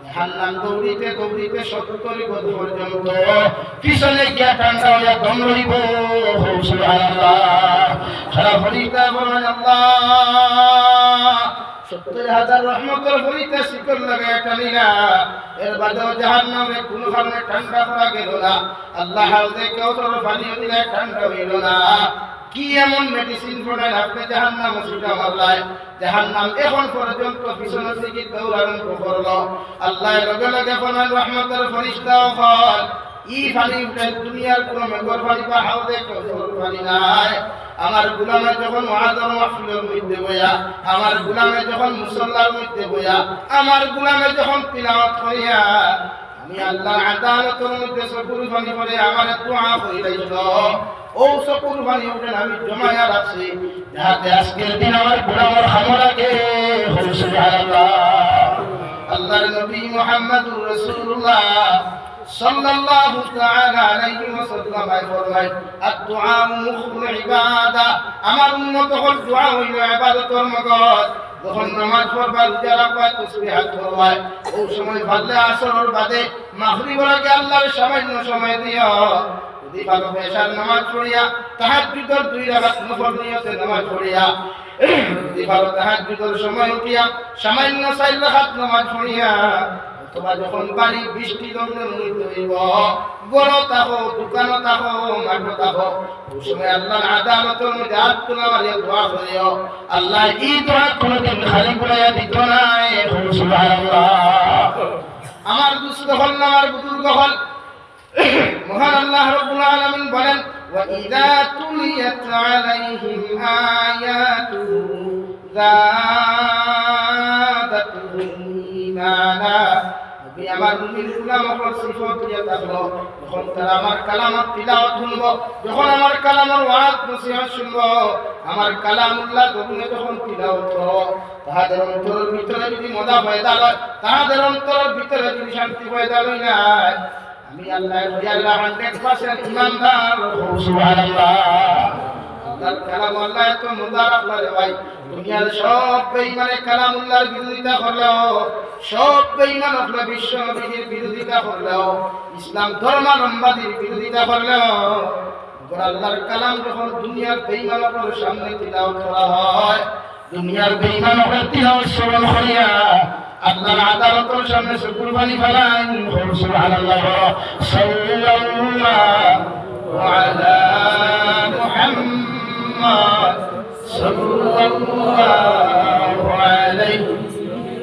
জাহান্নাম দৌড়িতে দৌড়িতে ৭০ গজ পর্যন্ত পিছনে গিয়া ঠান্ডা হইয়া দম রইব। সুবহানাল্লাহ। সারা ফরিস্তা বলেন, আল্লাহ ৭০,০০০ রহমতের ফরিস্তা শিকল লাগায় টানি না, এর বাদেও জাহান্নামে কোনো কারণে ঠান্ডা করা গেল না। আল্লাহ হাউজে কাউসারের পানি দিলে ঠান্ডা হইল না। কি এমন মেডিসিন পড়েন আপনি জাহান্নামে ছুটা মারলায়, জাহান্নাম এখন পর্যন্ত পিছনের দিকে দৌড়ানো করলো। আল্লাহ লগে লগে ফরমান, রহমতের ফরিস্তা হল ই পানি উঠে দুনিয়ার কোন মেঘর পানি বা হাউজে কাউসারের পানি নাই। আমার গোলামে যখন ওয়াজের মাহফিলের মধ্যে বইয়া, আমার গোলামে যখন মুসল্লার মধ্যে বইয়া, আমার গোলামে যখন তিলাওয়াত করিয়া, আমি আল্লাহর আদালতের মধ্যে চকুর পানি পড়ে আমার দোয়া কইরাইছিল, ও চকুর পানি উঠেন আমি জমায়া রাখছি, যাতে আজকের দিন আমার গোলামের খামরাকে। সুবহানাল্লাহ। আল্লাহর নবী মুহাম্মদুর রাসূলুল্লাহ সাল্লাল্লাহু তাআলা আলাইহি ওয়াসাল্লাম ফরমায়, আদ-দুআ মুখুল ইবাদা, আমার উম্মত হল দোয়া হইল ইবাদতের মগজ। যখন নামাজ পড়বা, রোজা রাখবা, তাসবিহাত করবা, ওই সময় ফজর আসরের বাদে মাগরিবের আগে আল্লাহর সামান্য সময় দিও। যদি ভালো পেশার নামাজ পড়িয়া তাহাজ্জুদের 2 রাকাত নফল নিয়তে নামাজ পড়িয়া, যদি ভালো তাহাজ্জুদের সময় উঠিয়া সামান্য 4 রাকাত নামাজ পড়িয়া, অথবা যখন বাড়ি বৃষ্টি দমনে মুড়িত হইব, গড় থাকো, দোকান থাকো, মাঠ থাকো, ওই সময় আল্লাহর আদালতের মধ্যে হাত তোলা মারিয়া দোয়া করিও। আল্লাহ এই দোয়া কোনোদিন খালি করাইয়া দিত না। সুবহানাল্লাহ। আমার দুস্থ হল না, আমার বুজুর্গ হল, মহান আল্লাহ রাব্বুল আলামিন বলেন, ওয়া ইযা তুলিয়াত আলাইহিম আয়াতুহু যাদাতুহুম ঈমানা। নবী আমার মুমিন গোলামকে সিফত দিয়া থাকলো, যখন তারা আমার কালামত তিলাওয়াত শুনবো, যখন আমার কালামের ওয়াজ নসিহত শুনবো, আমার কালামুল্লাহ যখন তিলাওয়াত করো, তাহাদের অন্তরের ভিতরে যদি মজা পয়দা হয়, তাহাদের অন্তরের ভিতরে যদি শান্তি পয়দা হয় না, আমি আল্লাহ 100% ইমানদার। সুবহানাল্লাহ। আল্লাহর কালাম আল্লাহ এত মুবারক লাগে ভাই, দুনিয়ার সব বেঈমানে কালামুল্লাহর বিরোধিতা করলেও, সব বেঈমান হলো বিশ্ব নবীর বিরোধিতা করলেও, ইসলাম ধর্মাবলম্বীর বিরোধিতা করলেও, আল্লাহর কালাম যখন দুনিয়ার বেঈমানের সামনে তিলাওয়াত করা হয়, দুনিয়ার বেঈমানের তিলাওয়াত শ্রবণ করিয়া আল্লাহর আদালতের সামনে কুরবানি ফেলান। সুবহানাল্লাহ। সাল্লাল্লাহু আলা মুহাম্মদ সাল্লাল্লাহু আলাইহি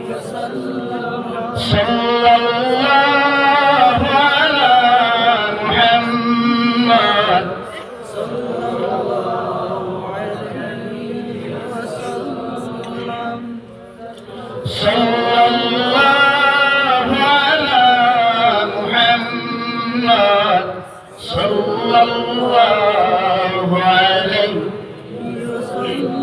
ওয়াসাল্লাম। সাল্লাল্লাহু আলা মুহাম্মদ সাল্লাল্লাহু আলাইহি ওয়াসাল্লাম। সাল্লাল্লাহু আলা মুহাম্মদ সাল্লাল্লাহু আলাইহি ওয়াসাল্লাম।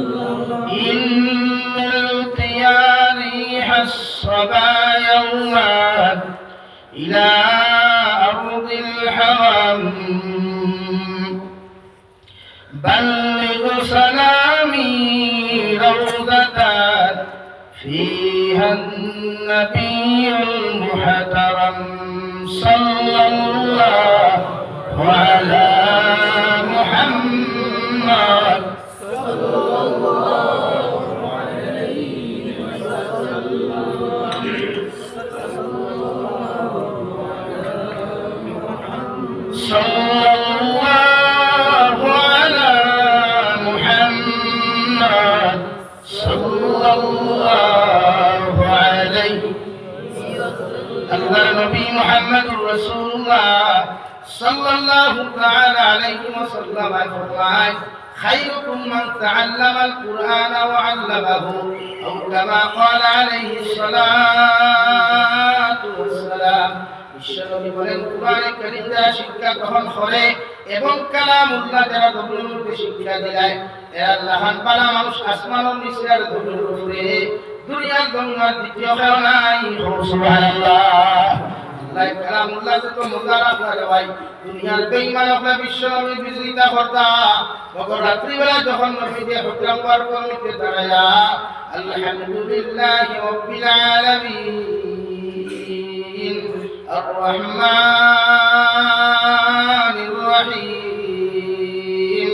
ইন্নাল তিয়ারি হাসবা ইয়াওমান ইলা আরদিল হারাম بلغ سلامي روضة فيها النبي المحترم صلى الله على নবী মুহাম্মদুর রাসূলুল্লাহ সাল্লাল্লাহু তাআলা আলাইহি ওয়াসাল্লাম ফরমায় খায়রুকুম মান তাআল্লামাল কুরআনা ওয়া 'আল্লামাহু আও কামা ক্বালা আলাইহিস সালাতু ওয়াস সালাম। বিশ্বনবী বলেন কুরআনে কারীম যারা শিক্ষা গ্রহণ করে এবং কালামুল্লাহ যারা গভীরভাবে শিক্ষা দেয় এরা আল্লাহর বালা মানুষ আসমানের নিচে আর গভীর উপরে দুনিয়ার গঙ্গার দ্বিতীয় কেউ নাই। সুবহানাল্লাহ। আল্লাহ কালামুল্লাহ তো মুবারক লাগে ভাই। দুনিয়ার বেঈমান আপনা বিশ্বনবী বিরোধিতা করতা মগর রাত্রি বেলা যখন নবী দিয়ে হুকম বার করতে দাঁড়ায়া আলহামদুলিল্লাহি রাব্বিল আলামিন আর রহমানির রহিম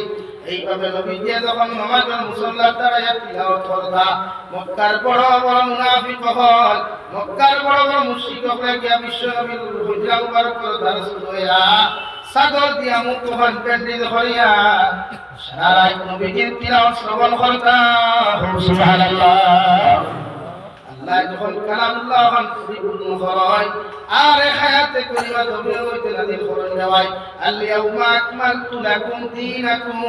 এইভাবে নবী দিয়ে যখন নামাজের মুসল্লা দাঁড়ায়া তিলাওয়াত করতা মক্কার বড় বড় মুনাফিক হল মক্কার বড় বড় মুশরিক হলে গিয়া বিশ্বনবীর হুজরা মুবারক দারস হইয়া সাদর দিয়া মুখ হন পেন্ডি ধরিয়া সারা রাত নবীজির তিলাওয়াত শ্রবণ করতা। সুবহানাল্লাহ। আল্লাহ যখন কালামুল্লাহ হন পরিপূর্ণ হয় আর হায়াতে করিমা নবীর হইতে নাযিল করেন দেওয়ায় আল ইয়াউমা আকমালতু লাকুম দীনাকুম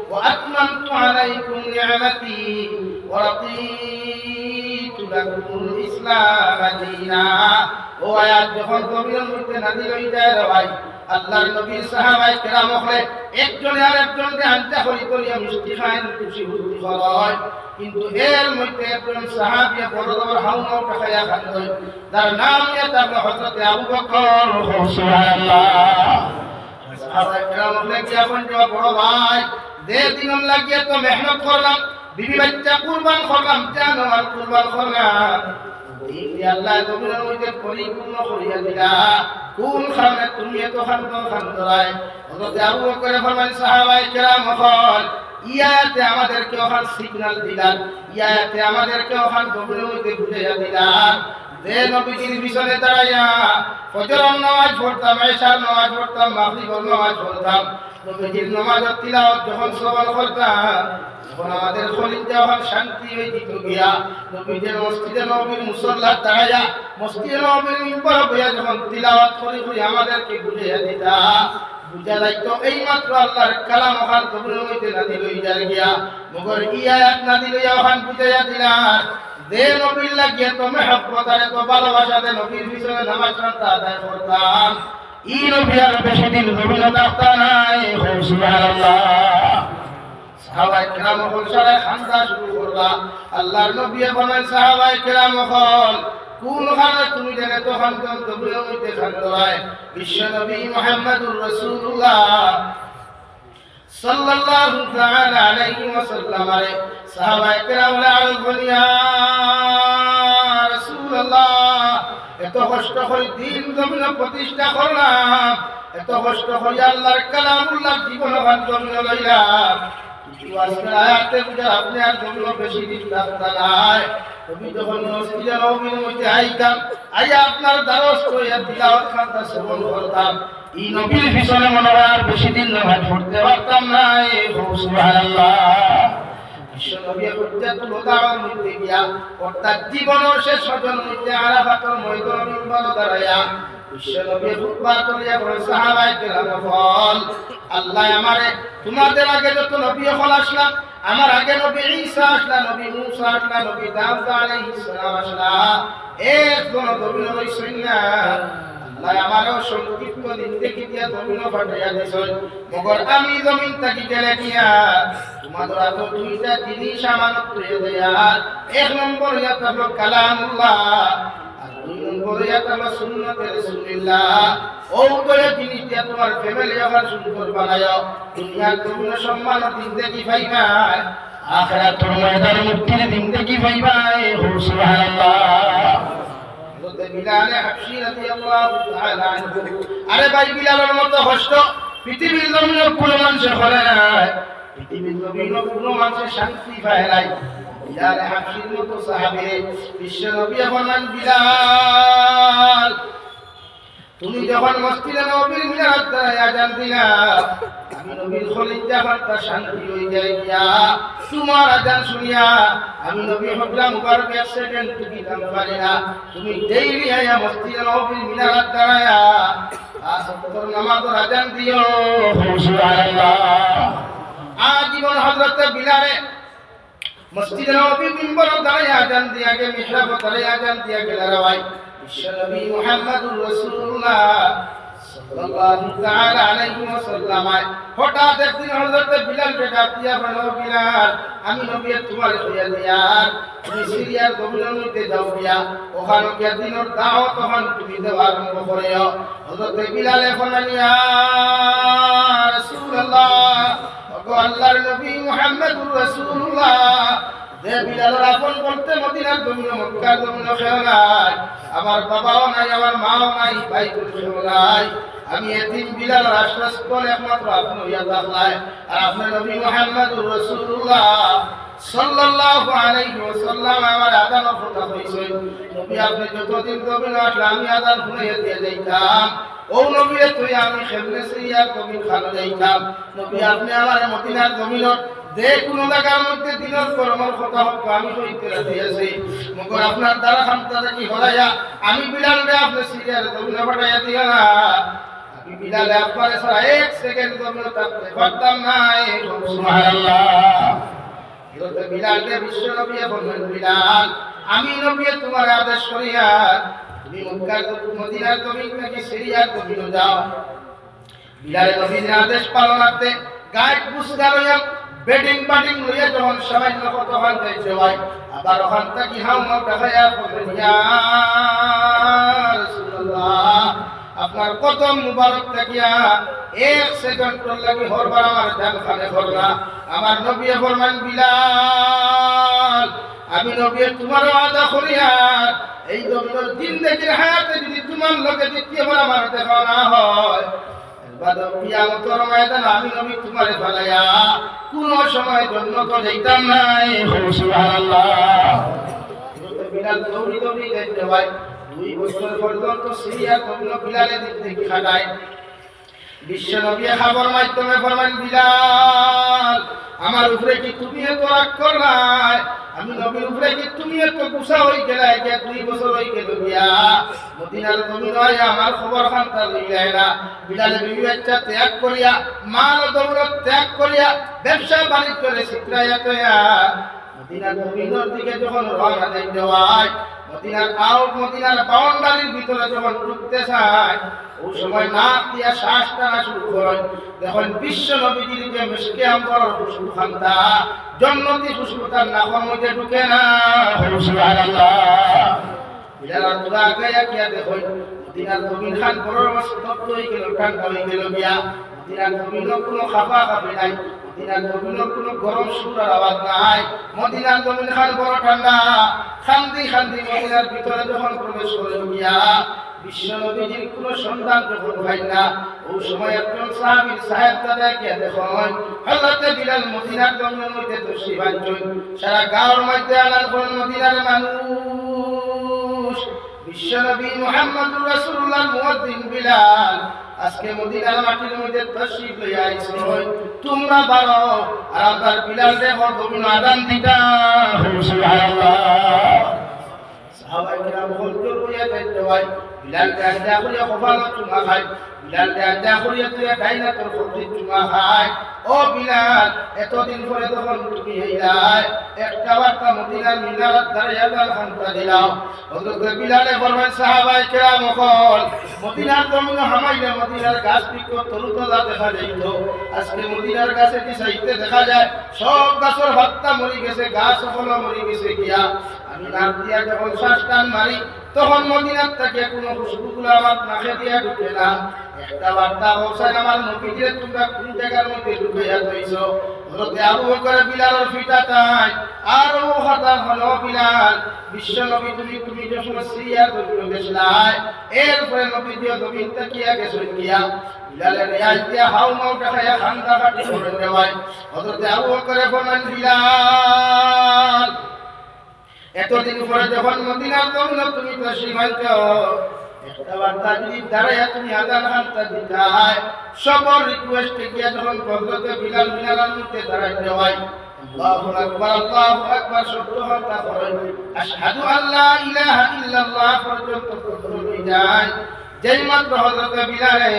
ওয়া আতমামতু আলাইকুম নি'মাতি ওয়া রাদিতু লাকুমুল ইসলাম দীনা। ও আয়াত যখন নবীর হইতে নাযিল হই যায় ভাই আল্লাহর নবীর সাহাবায়ে কেরাম হলে একজনে আরেকজনকে আনতে হই করিয়া মিষ্টি খায় খুশি হতে হয় কিন্তু এর মধ্যে একজন সাহাবী বড় বড় হাউমাউ খায়া খায় যার নাম তার হযরত আবু বকর। সুবহানাল্লাহ। সাহাবায়ে কেরাম হলে কি এখন বড় ভাই যে দিন লাগিয়ে তো মেহনত করলাম বিবি বাচ্চা কুরবান করলাম জান আর কুরবান করলাম এই আল্লাহ নবীর মধ্যে পরিপূর্ণ করিয়া দিলা কোন খানে তুমি এত খান ধরায় হযরত আবু বকর ফরমান সাহাবায়ে কেরাম হল ইয়াতে আমাদেরকে ওখান সিগন্যাল দিলাম ইয়াতে আমাদেরকে ওখান গভীর মধ্যে বুঝাইয়া দিলাম যে নবীজির পিছনে দাঁড়াইয়া ফজরের নামাজ পড়তাম এশার নামাজ পড়তাম মাগরিবের নামাজ পড়তাম নবীজির নামাজের তিলাওয়াত যখন শ্রবণ করতাম তখন আমাদের কলিজা যখন শান্তি হয়ে যেত গিয়া নবীজির মসজিদে নববীর মুসল্লা দাঁড়াইয়া মসজিদে নববীর মিম্বরে বইয়া যখন তিলাওয়াত করি আমাদেরকে বুঝাইয়া দিতা বুঝা যাইতো এই মাত্র আল্লাহর কালাম ওখান গভীর মধ্যে নাযিল হই যায় গিয়া মগর ই আয়াত নাযিল হইয়া ওখান বুঝাইয়া দিলাম যে নবীর লাগিয়ে তো মেহব্বত আর তো ভালোবাসা দে নবীর পিছনে নামাজ পড়তা আদায় করতাম ই নবী আর বেশি দিন জমিন থাকতা নাই। সুবহানাল্লাহ। সাহাবায়ে কেরাম হল সারা খান্দা শুরু করলা আল্লাহর নবী বলেন সাহাবায়ে কেরাম হল কোন খানে তুমি জানে তো খান গভীর মধ্যে খান ধরায় বিশ্ব নবী মুহাম্মদুর রাসূলুল্লাহ সাল্লাল্লাহু তাআলা আলাইহি ওয়াসাল্লাম আরে সাহাবায়ে কেরাম আরজ বলিয়া রাসূলুল্লাহ এত কষ্ট করে দিন জমিন প্রতিষ্ঠা করলাম এত কষ্ট করে আল্লাহর কালামুল্লাহ জীবন বান্ধব লইলাম কিন্তু আজকে আয়াতে বুঝা আপনি আর জমিন বেশি দিন থাকতা নাই তুমি যখন মসজিদে নববীর মধ্যে আইতাম আইয়া আপনার দ্বারস্থ হইয়া তিলাওয়াত খানটা শ্রবণ করতাম এই নবীর পিছনে মনে হয় আর বেশি দিন নামাজ পড়তে পারতাম না। সুবহানাল্লাহ। বিশ্বনবী হুজ্জাতুল ওয়াদার মধ্যে গিয়া অর্থাৎ জীবনের শেষ সজন মধ্যে আরাফাতের ময়দানে মিম্বরে দাঁড়ায়া বিশ্বনবী খুতবা করিয়া বলেন সাহাবায়ে কেরাম বল আল্লাহ আমারে তোমাদের আগে যত নবী হল আসলাম আমার আগে নবী ঈসা আসলা নবী মুসা আসলা নবী দাউদ আলাইহিস সালাম আসলা একজন নবী হইছেন না আল্লাহ আমারও সংক্ষিপ্ত দিন দেখি দিয়া জমিন ফাটাইয়া দিছেন মগর আমি জমিন থাকি গেলে কিয়া তোমাদের আতো দুইটা জিনিস আমানত করে দেয়া এক নম্বর ইয়াত হলো কালামুল্লাহ আর দুই নম্বর ইয়াত হলো সুন্নাতে রাসূলুল্লাহ ও দুই জিনিস দিয়া তোমার ফ্যামিলি আমার সুন্দর বানায়ো দুনিয়ার কোনো সম্মান দিন দেখি পাইবা আখিরাতের ময়দানে মুক্তির দিন দেখি পাইবা। সুবহানাল্লাহ। বিলাল হাবশী রাদিয়াল্লাহু তাআলা আনহু আরে ভাই বিলালের মতো কষ্ট পৃথিবীর জমিনে কোনো মানুষের করে নাই পৃথিবীর জমিনে কোনো মানুষের শান্তি পায় নাই বিলাল হাবশীর মতো সাহাবী বিশ্ব নবী বলেন বিলাল তুমি যখন মসজিদে নববীর মিনারে আযান দিলা আমি নবীর খলিজা খানটা শান্তি হয়ে যায় গিয়া তোমার আজান শুনিয়া আমি নবী হকরা মুবারক এক সেকেন্ড তুমি দাম পারি না তুমি ডেইলি আয়া মসজিদে নববীর মিনারাত দাঁড়ায়া আসর নামাজের আজান দিও সুবহানাল্লাহ। আজীবন হযরত বিলালে মসজিদে নববীর মিম্বরে দাঁড়ায়া আজান দিয়া গে মিহরাবে দাঁড়ায়া আজান দিয়া গে রাওয়াই বিশ্বনবী মুহাম্মদুর রাসূলুল্লাহ সাল্লাল্লাহু তাআলা আলাইহি ওয়াসাল্লাম হঠাৎ একদিন হযরত বিলাল কে ডাক দিয়া বলল বিলাল আমি নবী তোমার হইয়া দিয়ার তুমি সিরিয়ার গভীরের মধ্যে যাও গিয়া ওখানে গিয়া দিনের দাওয়াত তখন তুমি দেওয়া আরম্ভ করিও। হযরত বিলাল বললেন ইয়া রাসূলুল্লাহ ওগো আল্লাহর নবী মুহাম্মদুর রাসূলুল্লাহ যে বিলালের আপন বলতে মদিনার জমিনে মক্কার জমিনে কেউ নাই আমার বাবাও নাই আমার মাও নাই ভাই কেউ নাই আমি এতিম বিলাল আশ্বাস করে একমাত্র আপনি হইয়া থাকলাই আর আপনার নবী মুহাম্মদুর রাসূলুল্লাহ সাল্লাল্লাহু আলাইহি ওয়াসাল্লাম আমার আযানের কথা কইছেন নবী আপনি যতদিন জমিনে আসলে আমি আযান শুনাইয়া দিয়ে যাইতাম ও নবীরে তুই আমি খেবনে সিরিয়ার জমিন খানা যাইতাম নবী আপনি আমার মদিনার জমিনত যে কোনো জায়গার মধ্যে দিনের কর্মের কথা হোক আমি কইতে রাজি আছি মগর আপনার দ্বারা খামতা কি হলাইয়া আমি বিলালে আপনি সিরিয়ার জমিনে পাঠাইয়া দিয়া না আমি বিলালে আপনার সারা এক সেকেন্ড জমিনে থাকতে পারতাম না সুবহানাল্লাহ। হযরত বিলালকে বিশ্ব নবী বললেন বিলাল আমি নবী তোমার আদেশ করিয়া তুমি মক্কার মদিনার জমিন থেকে সিরিয়ার জমিনে যাও। বিলাল নবীর আদেশ পালনার্থে গায়ের পুষ্কা লইয়া বেডিং বাডিং লইয়া যখন সামান্য কত হান যাইছে ভাই আবার ওখান থেকে হাও মাও দেখাইয়া বললেন ইয়া রাসূলুল্লাহ আপনার কদম মুবারক থাকিয়া এক সেকেন্ড লাগি হরবার আমার জান খানে করলা আমার নবী ফরমান বিলাল আমি নবী তোমার ওয়াদা করিয়া এই জমিনের জিন্দেগির হায়াতে যদি তোমার লোকে দ্বিতীয়বার আমার দেখা না হয় কিয়ামতের ময়দানে আমি নবী তোমারে ফেলাইয়া কোন সময় জন্য তো যাইতাম নাই সুবহানাল্লাহ। বিলাল দৌড়ি দৌড়ি যাইতে হয় 2 বছর পর্যন্ত সিরিয়া কোন বিলালে দিতে খাটায় বিশ্ব নবী খবর মাধ্যমে ফরমান বিলাল আমার উপরে কি তুমি এত রাগ করলাই আমি নবীর উপরে কি তুমি এত গুসা হই গেলাই যে 2 বছর হই গেল গিয়া মদিনার জমিন হয় আমার খবর খানতা লইলা বিলাল বিবি বাচ্চা ত্যাগ করিয়া মাল দৌলত ত্যাগ করিয়া ব্যবসা বাণিজ্য করে শিখরাইয়া তয়া মদিনার জমিনের দিকে যখন রওনা দিতে হয় মদিনার বাউন্ডারির ভিতরে যখন ঢুকতে চায় ওই সময় নাক দিয়া শ্বাস টানা শুরু করেন দেখুন বিশ্ব নবীজির যে মিশকে আমবর খুশবু খান্তা জন্নতি খুশবু তার নাকের মধ্যে ঢুকে না সুবহানাল্লাহ। বিলাল তোরা গায়া কিয়া দেখুন মদিনার জমিন খান বড় স্তব্ধ হয়ে গেল ঠান্ডা হয়ে গেল গিয়া মদিনার জমিনের কোনো খাফা খাফি নাই মদিনার জমিনের কোনো গরম সুরার আওয়াজ নাই মদিনার জমিন খান বড় ঠান্ডা শান্তি শান্তি মদিনার ভিতরে যখন প্রবেশ করে গিয়া বিশ্ব নবীজির কোন সন্তান যখন হয় না ওই সময় একজন সাহাবীর সাহেব দাদা গিয়া দেখুন হযরত বিলাল মদিনার জমিনের মধ্যে দর্শী বাঞ্চন সারা গাঁওর মধ্যে আলান করেন মদিনার মানুষ বিশ্ব নবী মুহাম্মদুর রাসূলুল্লাহ মুয়াজ্জিন বিলাল আজকে মদিনার মাটির মধ্যে তশরিফ লইয়া আইছো তোমরা বারো আর আপনার বিলাল দেখো তুমি আযান দিতা সুবহানাল্লাহ। সাহাবায়ে কেরাম বলতে লইয়া যাইতে হয় বিলাল কাজা করিয়া কপাল চুমা খায় বিলাল কাজা করিয়া তুই ডাইনা তোর কবজি চুমা খায় ও বিলাল এতদিন পরে যখন তুমি হইলাই একটা বার্তা মদিনার মিনারাত দাঁড়িয়ে আযান খানতা দিলাও হযরত বিলালে ফরমান সাহাবায়ে কেরাম কল মদিনার জমিনে হামাইলে মদিনার গাছ বৃক্ষ তরুতলা দেখা যাইত আজকে মদিনার গাছে কি সাইতে দেখা যায় সব গাছের পাতা মরি গেছে গাছ সকল মরি গেছে গিয়া আমি নাক দিয়া যখন শ্বাস টান মারি তখন মদিনার থেকে কোনো খুশবুগুলো আমার নাকে দিয়া ঢুকে না একটা বার্তা হোসেন আমার নবীজির তোমরা কোন জায়গার মধ্যে ঢুকাইয়া রইছো হযরত আবু বকর বিলালের ফিটা তাই আর ও কথা হলো বিলাল বিশ্ব নবী তুমি যখন সিরিয়ার জমিনে গেছলাই এরপরে নবীজি জমিন তাকিয়া গেছেন গিয়া বিলালের রিয়াজ দিয়া হাউ মাউ টাকায়া খান্দা কাটি করে দেওয়ায় হযরত আবু বকর বলেন বিলাল এতদিন পরে যখন মদিনার জমিনে তুমি তশরিফ আনছো একটা বার্তা যদি দাঁড়াইয়া তুমি আজান হামতা দিতাই সবর রিকোয়েস্টে গিয়া যখন হযরতে বিলাল মিনারার মধ্যে দাঁড়াইতে হয় আল্লাহু আকবার শব্দ হামতা করেন আশহাদু আল্লা ইলাহা ইল্লাল্লাহ পর্যন্ত পৌঁছে যায় যেই মাত্র হযরতে বিলালে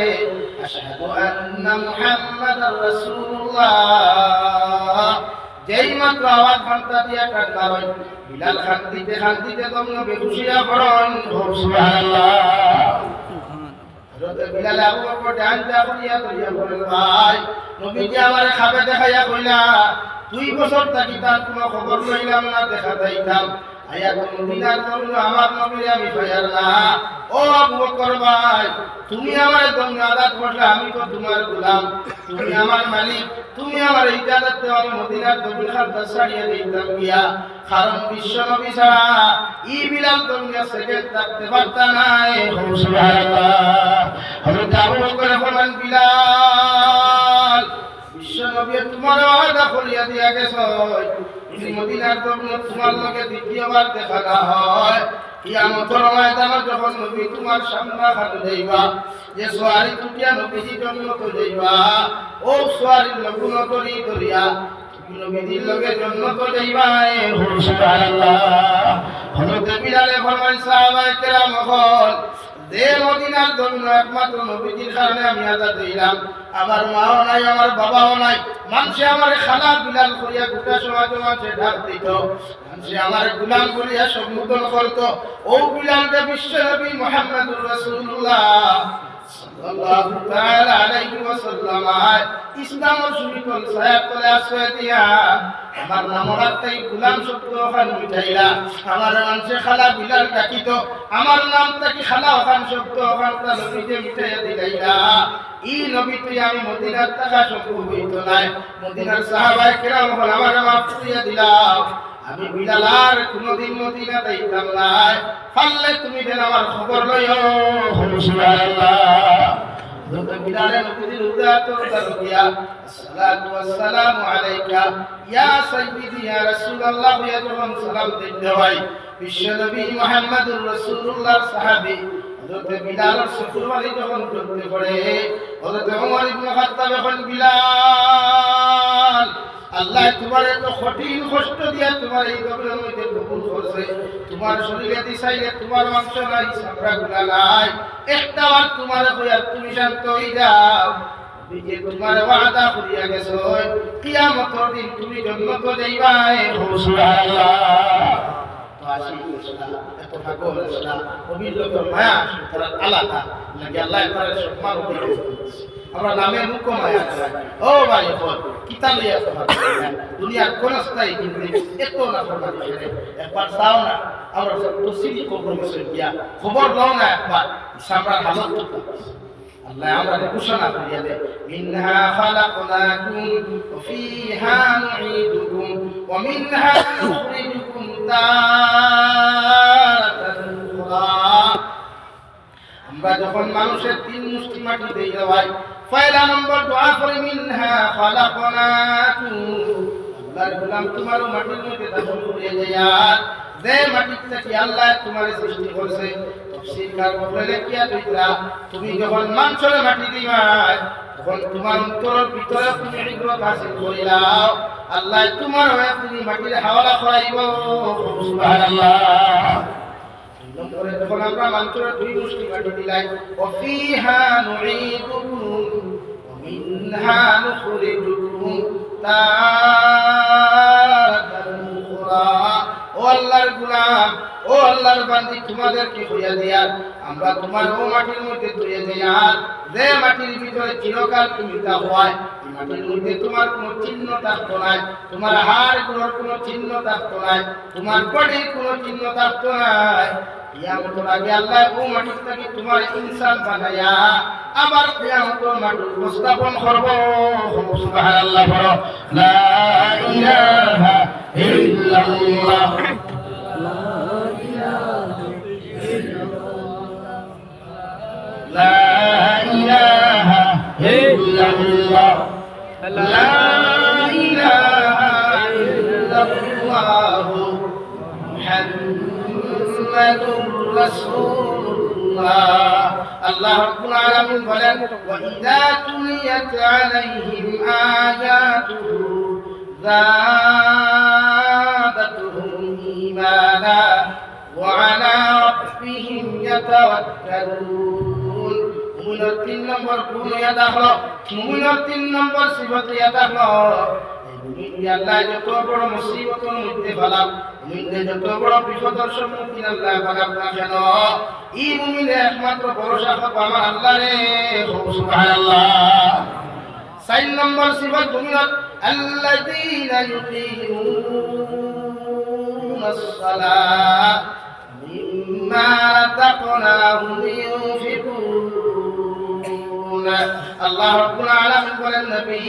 আশহাদু আন্না মুহাম্মাদার রাসূলুল্লাহ যেই মাত্র আওয়াজ হামতা দিয়া কান্না হয় বিলাল খান্দিতে তোমরা বেহুশিয়া পড়েন সুবহানাল্লাহ হযরত বিলাল আবু বকর ডান করিয়া বলেন ভাই নবীজি আমারে খাবে দেখাইয়া কইলা 2 বছর থাকি তার কোনো খবর লইলাম না দেখা যাইতাম আয়া তো মদিনার নবী আমার নবী আমি ফায়ার না ও আবু বকর ভাই তুমি আমার জন্য আদাত করলে আমি তো তোমার গোলাম তুমি আমার মালিক তুমি আমার ইজাজত দাও আমি মদিনার নবীর খাদ্দার ছাড়িয়ে দিতাম গিয়া কারণ বিশ্ব নবী ছাড়া ই বিলাল দুনিয়া সেকেন্ড থাকতে পারতা নাই সুবহানাল্লাহ হযরত আবু বকর বলেন বিলাল বিশ্ব নবী তোমার ওয়াদা করিয়া দিয়া গেছে মদিনার নবী তোমার লগে দ্বিতীয়বার দেখা না হয় কিয়ামতের ময়দানে যখন নবী তোমার সামনে হাত দেইবা যে সোয়ারি টুটিয়া নবীজি জন্য তো দেইবা ও সোয়ারি লগুন করি করিয়া নবীজির লগে জন্য তো দেইবা সুবহানাল্লাহ হযরত বিলালে ফরমান সাহাবায়ে কেরাম হল যে মদিনার জন্য একমাত্র নবীজির কারণে আমি আজাদ হইলাম আমার মাও নাই আমার বাবাও নাই মানুষে আমার খালা বিলাল করিয়া গোটা সমাজে মানুষে ঢাক দিত মানুষে আমার গুলাম করিয়া সম্বোধন করত ও বিলালকে বিশ্ব নবী মুহাম্মদুর রাসূলুল্লাহ সাল্লাল্লাহু তাআলা আলাইহি ওয়াসাল্লাম ইসলামের সুবিকল সায়াত করে আসে দিয়া আমার নামরাতেই গুলাম শব্দ ওখান মিটাইলা আমার মানুষে খালা বিলাল ডাকিত আমার নামটা কি খালা ওখান শব্দ ওখান তা নবীতে মিটাইয়া দিলাইলা ই নবী তুই আমি মদিনার টাকা সম্ভব হইতো নাই মদিনার সাহাবায়ে কেরাম হল আমার মাফ করিয়া দিলাম আমি বিলাল আর কোনদিন মদিনা যাইতাম না পারলে তুমি দেন আমার খবর লইও সুবহানাল্লাহ হযরত বিলাল নবীর উদারতা দিয়া আসসালাতু ওয়াসসালামু আলাইকা ইয়া সাইয়্যিদি ইয়া রাসূলুল্লাহ ইয়া যখন সালাম দিতে হয় বিশ্ব নবী মুহাম্মদুর রাসূলুল্লাহর সাহাবী হযরত বিলালের শ্বশুরবাড়ি যখন করতে পড়ে হযরত ওমর ইবনে খাত্তাব এখন বিলাল আল্লাহ তোমার এত কঠিন কষ্ট দিয়া তোমার এই কবরের মধ্যে কবুল করছে তোমার শরীরে দিছাইলে তোমার মাংস নাই চামড়া গুলা নাই একটা বার তোমার কইয়া তুমি শান্ত হই যাও যে তোমার ওয়াদা করিয়া গেছো কিয়ামতের দিন তুমি জান্নাত যাইবা সুবহানাল্লাহ তো আসি এত পাগল না অভিযোগ মায়া তারা আলাদা নাকি আল্লাহ তাআলা সম্মান করে আমরা নামে মুখ মায়া ও ভাই কিতাব লিয়া দুনিয়ার কোন স্থায়ী কিন্তু এত না ফরমানি করে একবার চাও না আমরা তসিলি কবর গিয়া খবর দাও না একবার সামরার হালত তো আল্লাহ আমরা ঘোষণা করিয়া দে মিনহা খালাকনাকুম ওয়া ফিহা নুঈদুকুম ওয়া মিনহা নুখরিজুকুম তারাতান উখরা আমরা যখন মানুষের 3 মুষ্টি মাটি দেই ভাই পয়লা নম্বর দোয়া করে মিনহা খালাকনাকুম আল্লাহর গোলাম তোমার মাটির মধ্যে দাফন করিয়া যায়া যে মাটির থেকে আল্লাহ তোমারে সৃষ্টি করেছে তাফসীর কার বলে কিয়া দিলা তুমি যখন মানুষের মাটি দিবা তখন তোমার অন্তরের ভিতরে তুমি ইবাদত হাসিল করিলাও আল্লাহ তোমার হয়ে তুমি মাটির হাওলা করাইব সুবহানাল্লাহ নম্বরে যখন আমরা মানুষের 2 মুষ্টি মাটি দিলাই ওয়াফিহা নুঈদুকুম ওয়া মিনহা নুখরিজুকুম তারাতান উখরা ও আল্লাহর গোলাম ও আল্লাহর বান্দি তোমাদেরকে হইয়া দিয়া আমরা তোমার ও মাটির মধ্যে ধুয়ে দিয়া যে মাটির ভিতরে চিরকাল তুমি তা হয় এই মাটির মধ্যে তোমার কোনো চিহ্ন থাকতো না তোমার হাড়গুলোর কোনো চিহ্ন থাকতো না তোমার বডির কোনো চিহ্ন থাকতো না কিয়ামতের আগে আল্লাহ ও মাটি থেকে তোমার ইনসান বানায়া আবার কিয়ামতের মাটি উপস্থাপন করব সুবহানাল্লাহ বলো লা ইলাহা ইল্লাল্লাহ لا إله إلا الله لا إله إلا الله محمد رسول আল্লাহ রাব্বুল আলামিন বলেন ওয়া ইযা তুলিয়াত আলাইহিম আয়াতুহু যাদাতুহুম ঈমানা ওয়া আলা রাব্বিহিম ইয়াতাওয়াক্কালুন। মুমিনের 3 নম্বর গুণ ইয়াদ হলো, মুমিনের 3 নম্বর সিফত ইয়াদ হলো আল্লাহ যত বড় মুসিবতের মধ্যে ফেলাম, মুমিনের যত বড় বিপদের সম্মুখীন আল্লাহ বানাব না কেন, এই মুমিনের একমাত্র ভরসা হবে আমার আল্লাহ রে। সুবহানাল্লাহ। 4 নম্বর সিফত মুমিনের আল্লাযীনা ইউকিমুনাস সালাত মিম্মা রাযাকনাহুম ইউনফিকুন। আল্লাহ রাব্বুল আলামিন বলেন নবী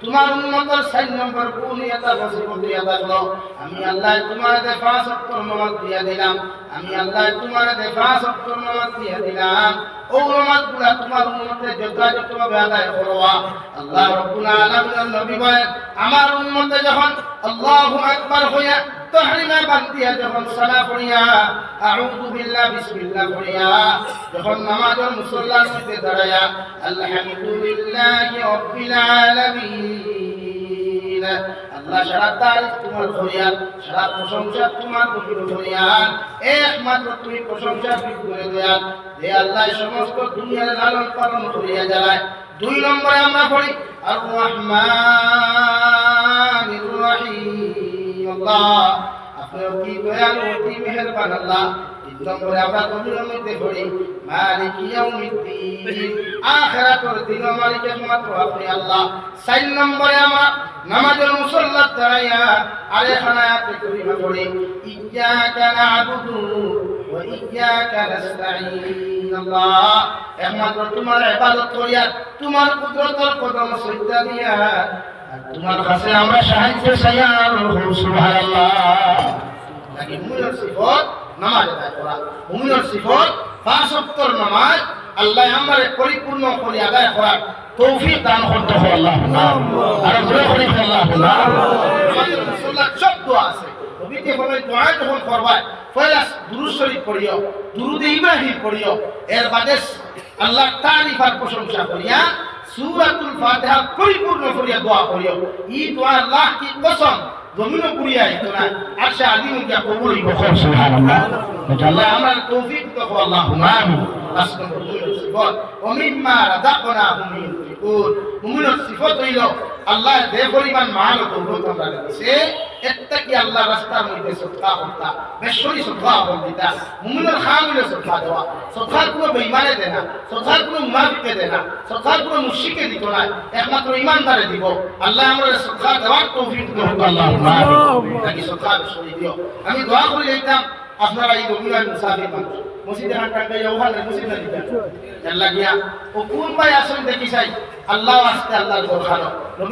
তোমার উম্মতের 4 নম্বর গুণ এটা বসিবত দিয়া থাকলো, আমি আল্লাহ তোমার 5 ওয়াক্ত নামাজ দিয়া দিলাম, আমি আল্লাহ তোমার 5 ওয়াক্ত নামাজ দিয়া দিলাম, ও নামাজগুলা তোমার উম্মতের যথাযথভাবে আদায় করবা। আল্লাহ রাব্বুল আলামিনের নবী বলেন আমার উম্মতে যখন আল্লাহু আকবার হইয়া তাহরিমা বান্দিয়া যখন সালাত পড়িয়া আউযু বিল্লাহ বিসমিল্লাহ পড়িয়া যখন নামাজের মুসল্লার মধ্যে দাঁড়ায়া আলহামদুলিল্লাহি রাব্বিল আলামিন, আল্লাহ সারা তারিফ তোমার করিয়ান, সারা প্রশংসা তোমার পবিত্র করিয়ান, একমাত্র তুমি প্রশংসা করে দেয়ান যে আল্লাহ সমস্ত দুনিয়ার লালন পালন করিয়া যায়। 2 নম্বরে আমরা পড়ি আর রহমানির রহিম, আল্লাহ আপনি অতি দয়ালু অতি মেহেরবান আল্লাহ। 3 নম্বরে আমরা গভীরের মধ্যে পড়ি মালিক ইয়াউমিদ্দিন, আখিরাতের দিন মালিক একমাত্র আপনি আল্লাহ। 4 নম্বরে আমরা নামাজের মুসল্লাত দাঁড়াইয়া আরেকখান আয়াতে কারিমা পড়ি ইয়্যাকা না'বুদু ওয়া ইয়্যাকা নাস্তাঈন। আল্লাহ একমাত্র তোমার ইবাদত করিয়া তোমার কুদরতের কদম সিজদা দিয়া তোমার কাছে আমরা সাহায্য চাইয়া। সুবহানাল্লাহ। লাগি মুমিনের সিফত নামাজ আদায় করা, মুমিনের সিফত 5 ওয়াক্তের নামাজ আল্লাহ আমারে পরিপূর্ণ করে আদায় করার তৌফিক দান করতে হয়। আল্লাহুম্মা আর বলে করি আল্লাহুম্মা। আমাদের রাসূলুল্লাহ সব দোয়া আছে, নবীকে বলে দোয়া যখন করবা পয়লা দুরূদ শরীফ পড়িও, দুরূদ ইব্রাহিম পড়িও, এর বাদে আল্লাহ তারিফ আর প্রশংসা করিয়া সূরাতুল ফাতিহা পরিপূর্ণ করিয়া দোয়া করিও। এই দোয়া আল্লাহ কি কসম জমিন পুরিয়া আইতো না, আরশে আজিম কি কবুল হইব। সুবহানাল্লাহ। আল্লাহ আমার তৌফিক তো আল্লাহুম্মা আমিন। আসমানুল সিফাত ওয়া মিম্মা রাযাকনাহুম ইউনফিকুন। মুমিনের সিফাত হইল আল্লাহ যে পরিমাণ মাল ও দৌলত আমরা দিয়েছে একটা কি আল্লাহ রাস্তার মধ্যে সদকা করতা, বেশরি সদকা করতা। মুমিনের খাম হইল সদকা দেওয়া, সদকা কোনো বেঈমানে দেয় না, সদকা কোনো মুনাফিকে দেয় না, সদকা কোনো মুশরিকে দিত না, একমাত্র ঈমানদারে দিব। আল্লাহ আমাদের সদকা দেওয়ার তৌফিক দান করুন। আল্লাহুম্মা আমিন। তাকি সদকা বেশরি দিও। আমি দোয়া করে যাইতাম আপনারা এই রবিবার মুসাফির মানুষ মসজিদে হাঁটাটা ওখানে মসজিদে দিতেন আল্লাহ গিয়া ও কোন ভাই আসেন দেখি চাই আল্লাহ আসতে আল্লাহর দরকার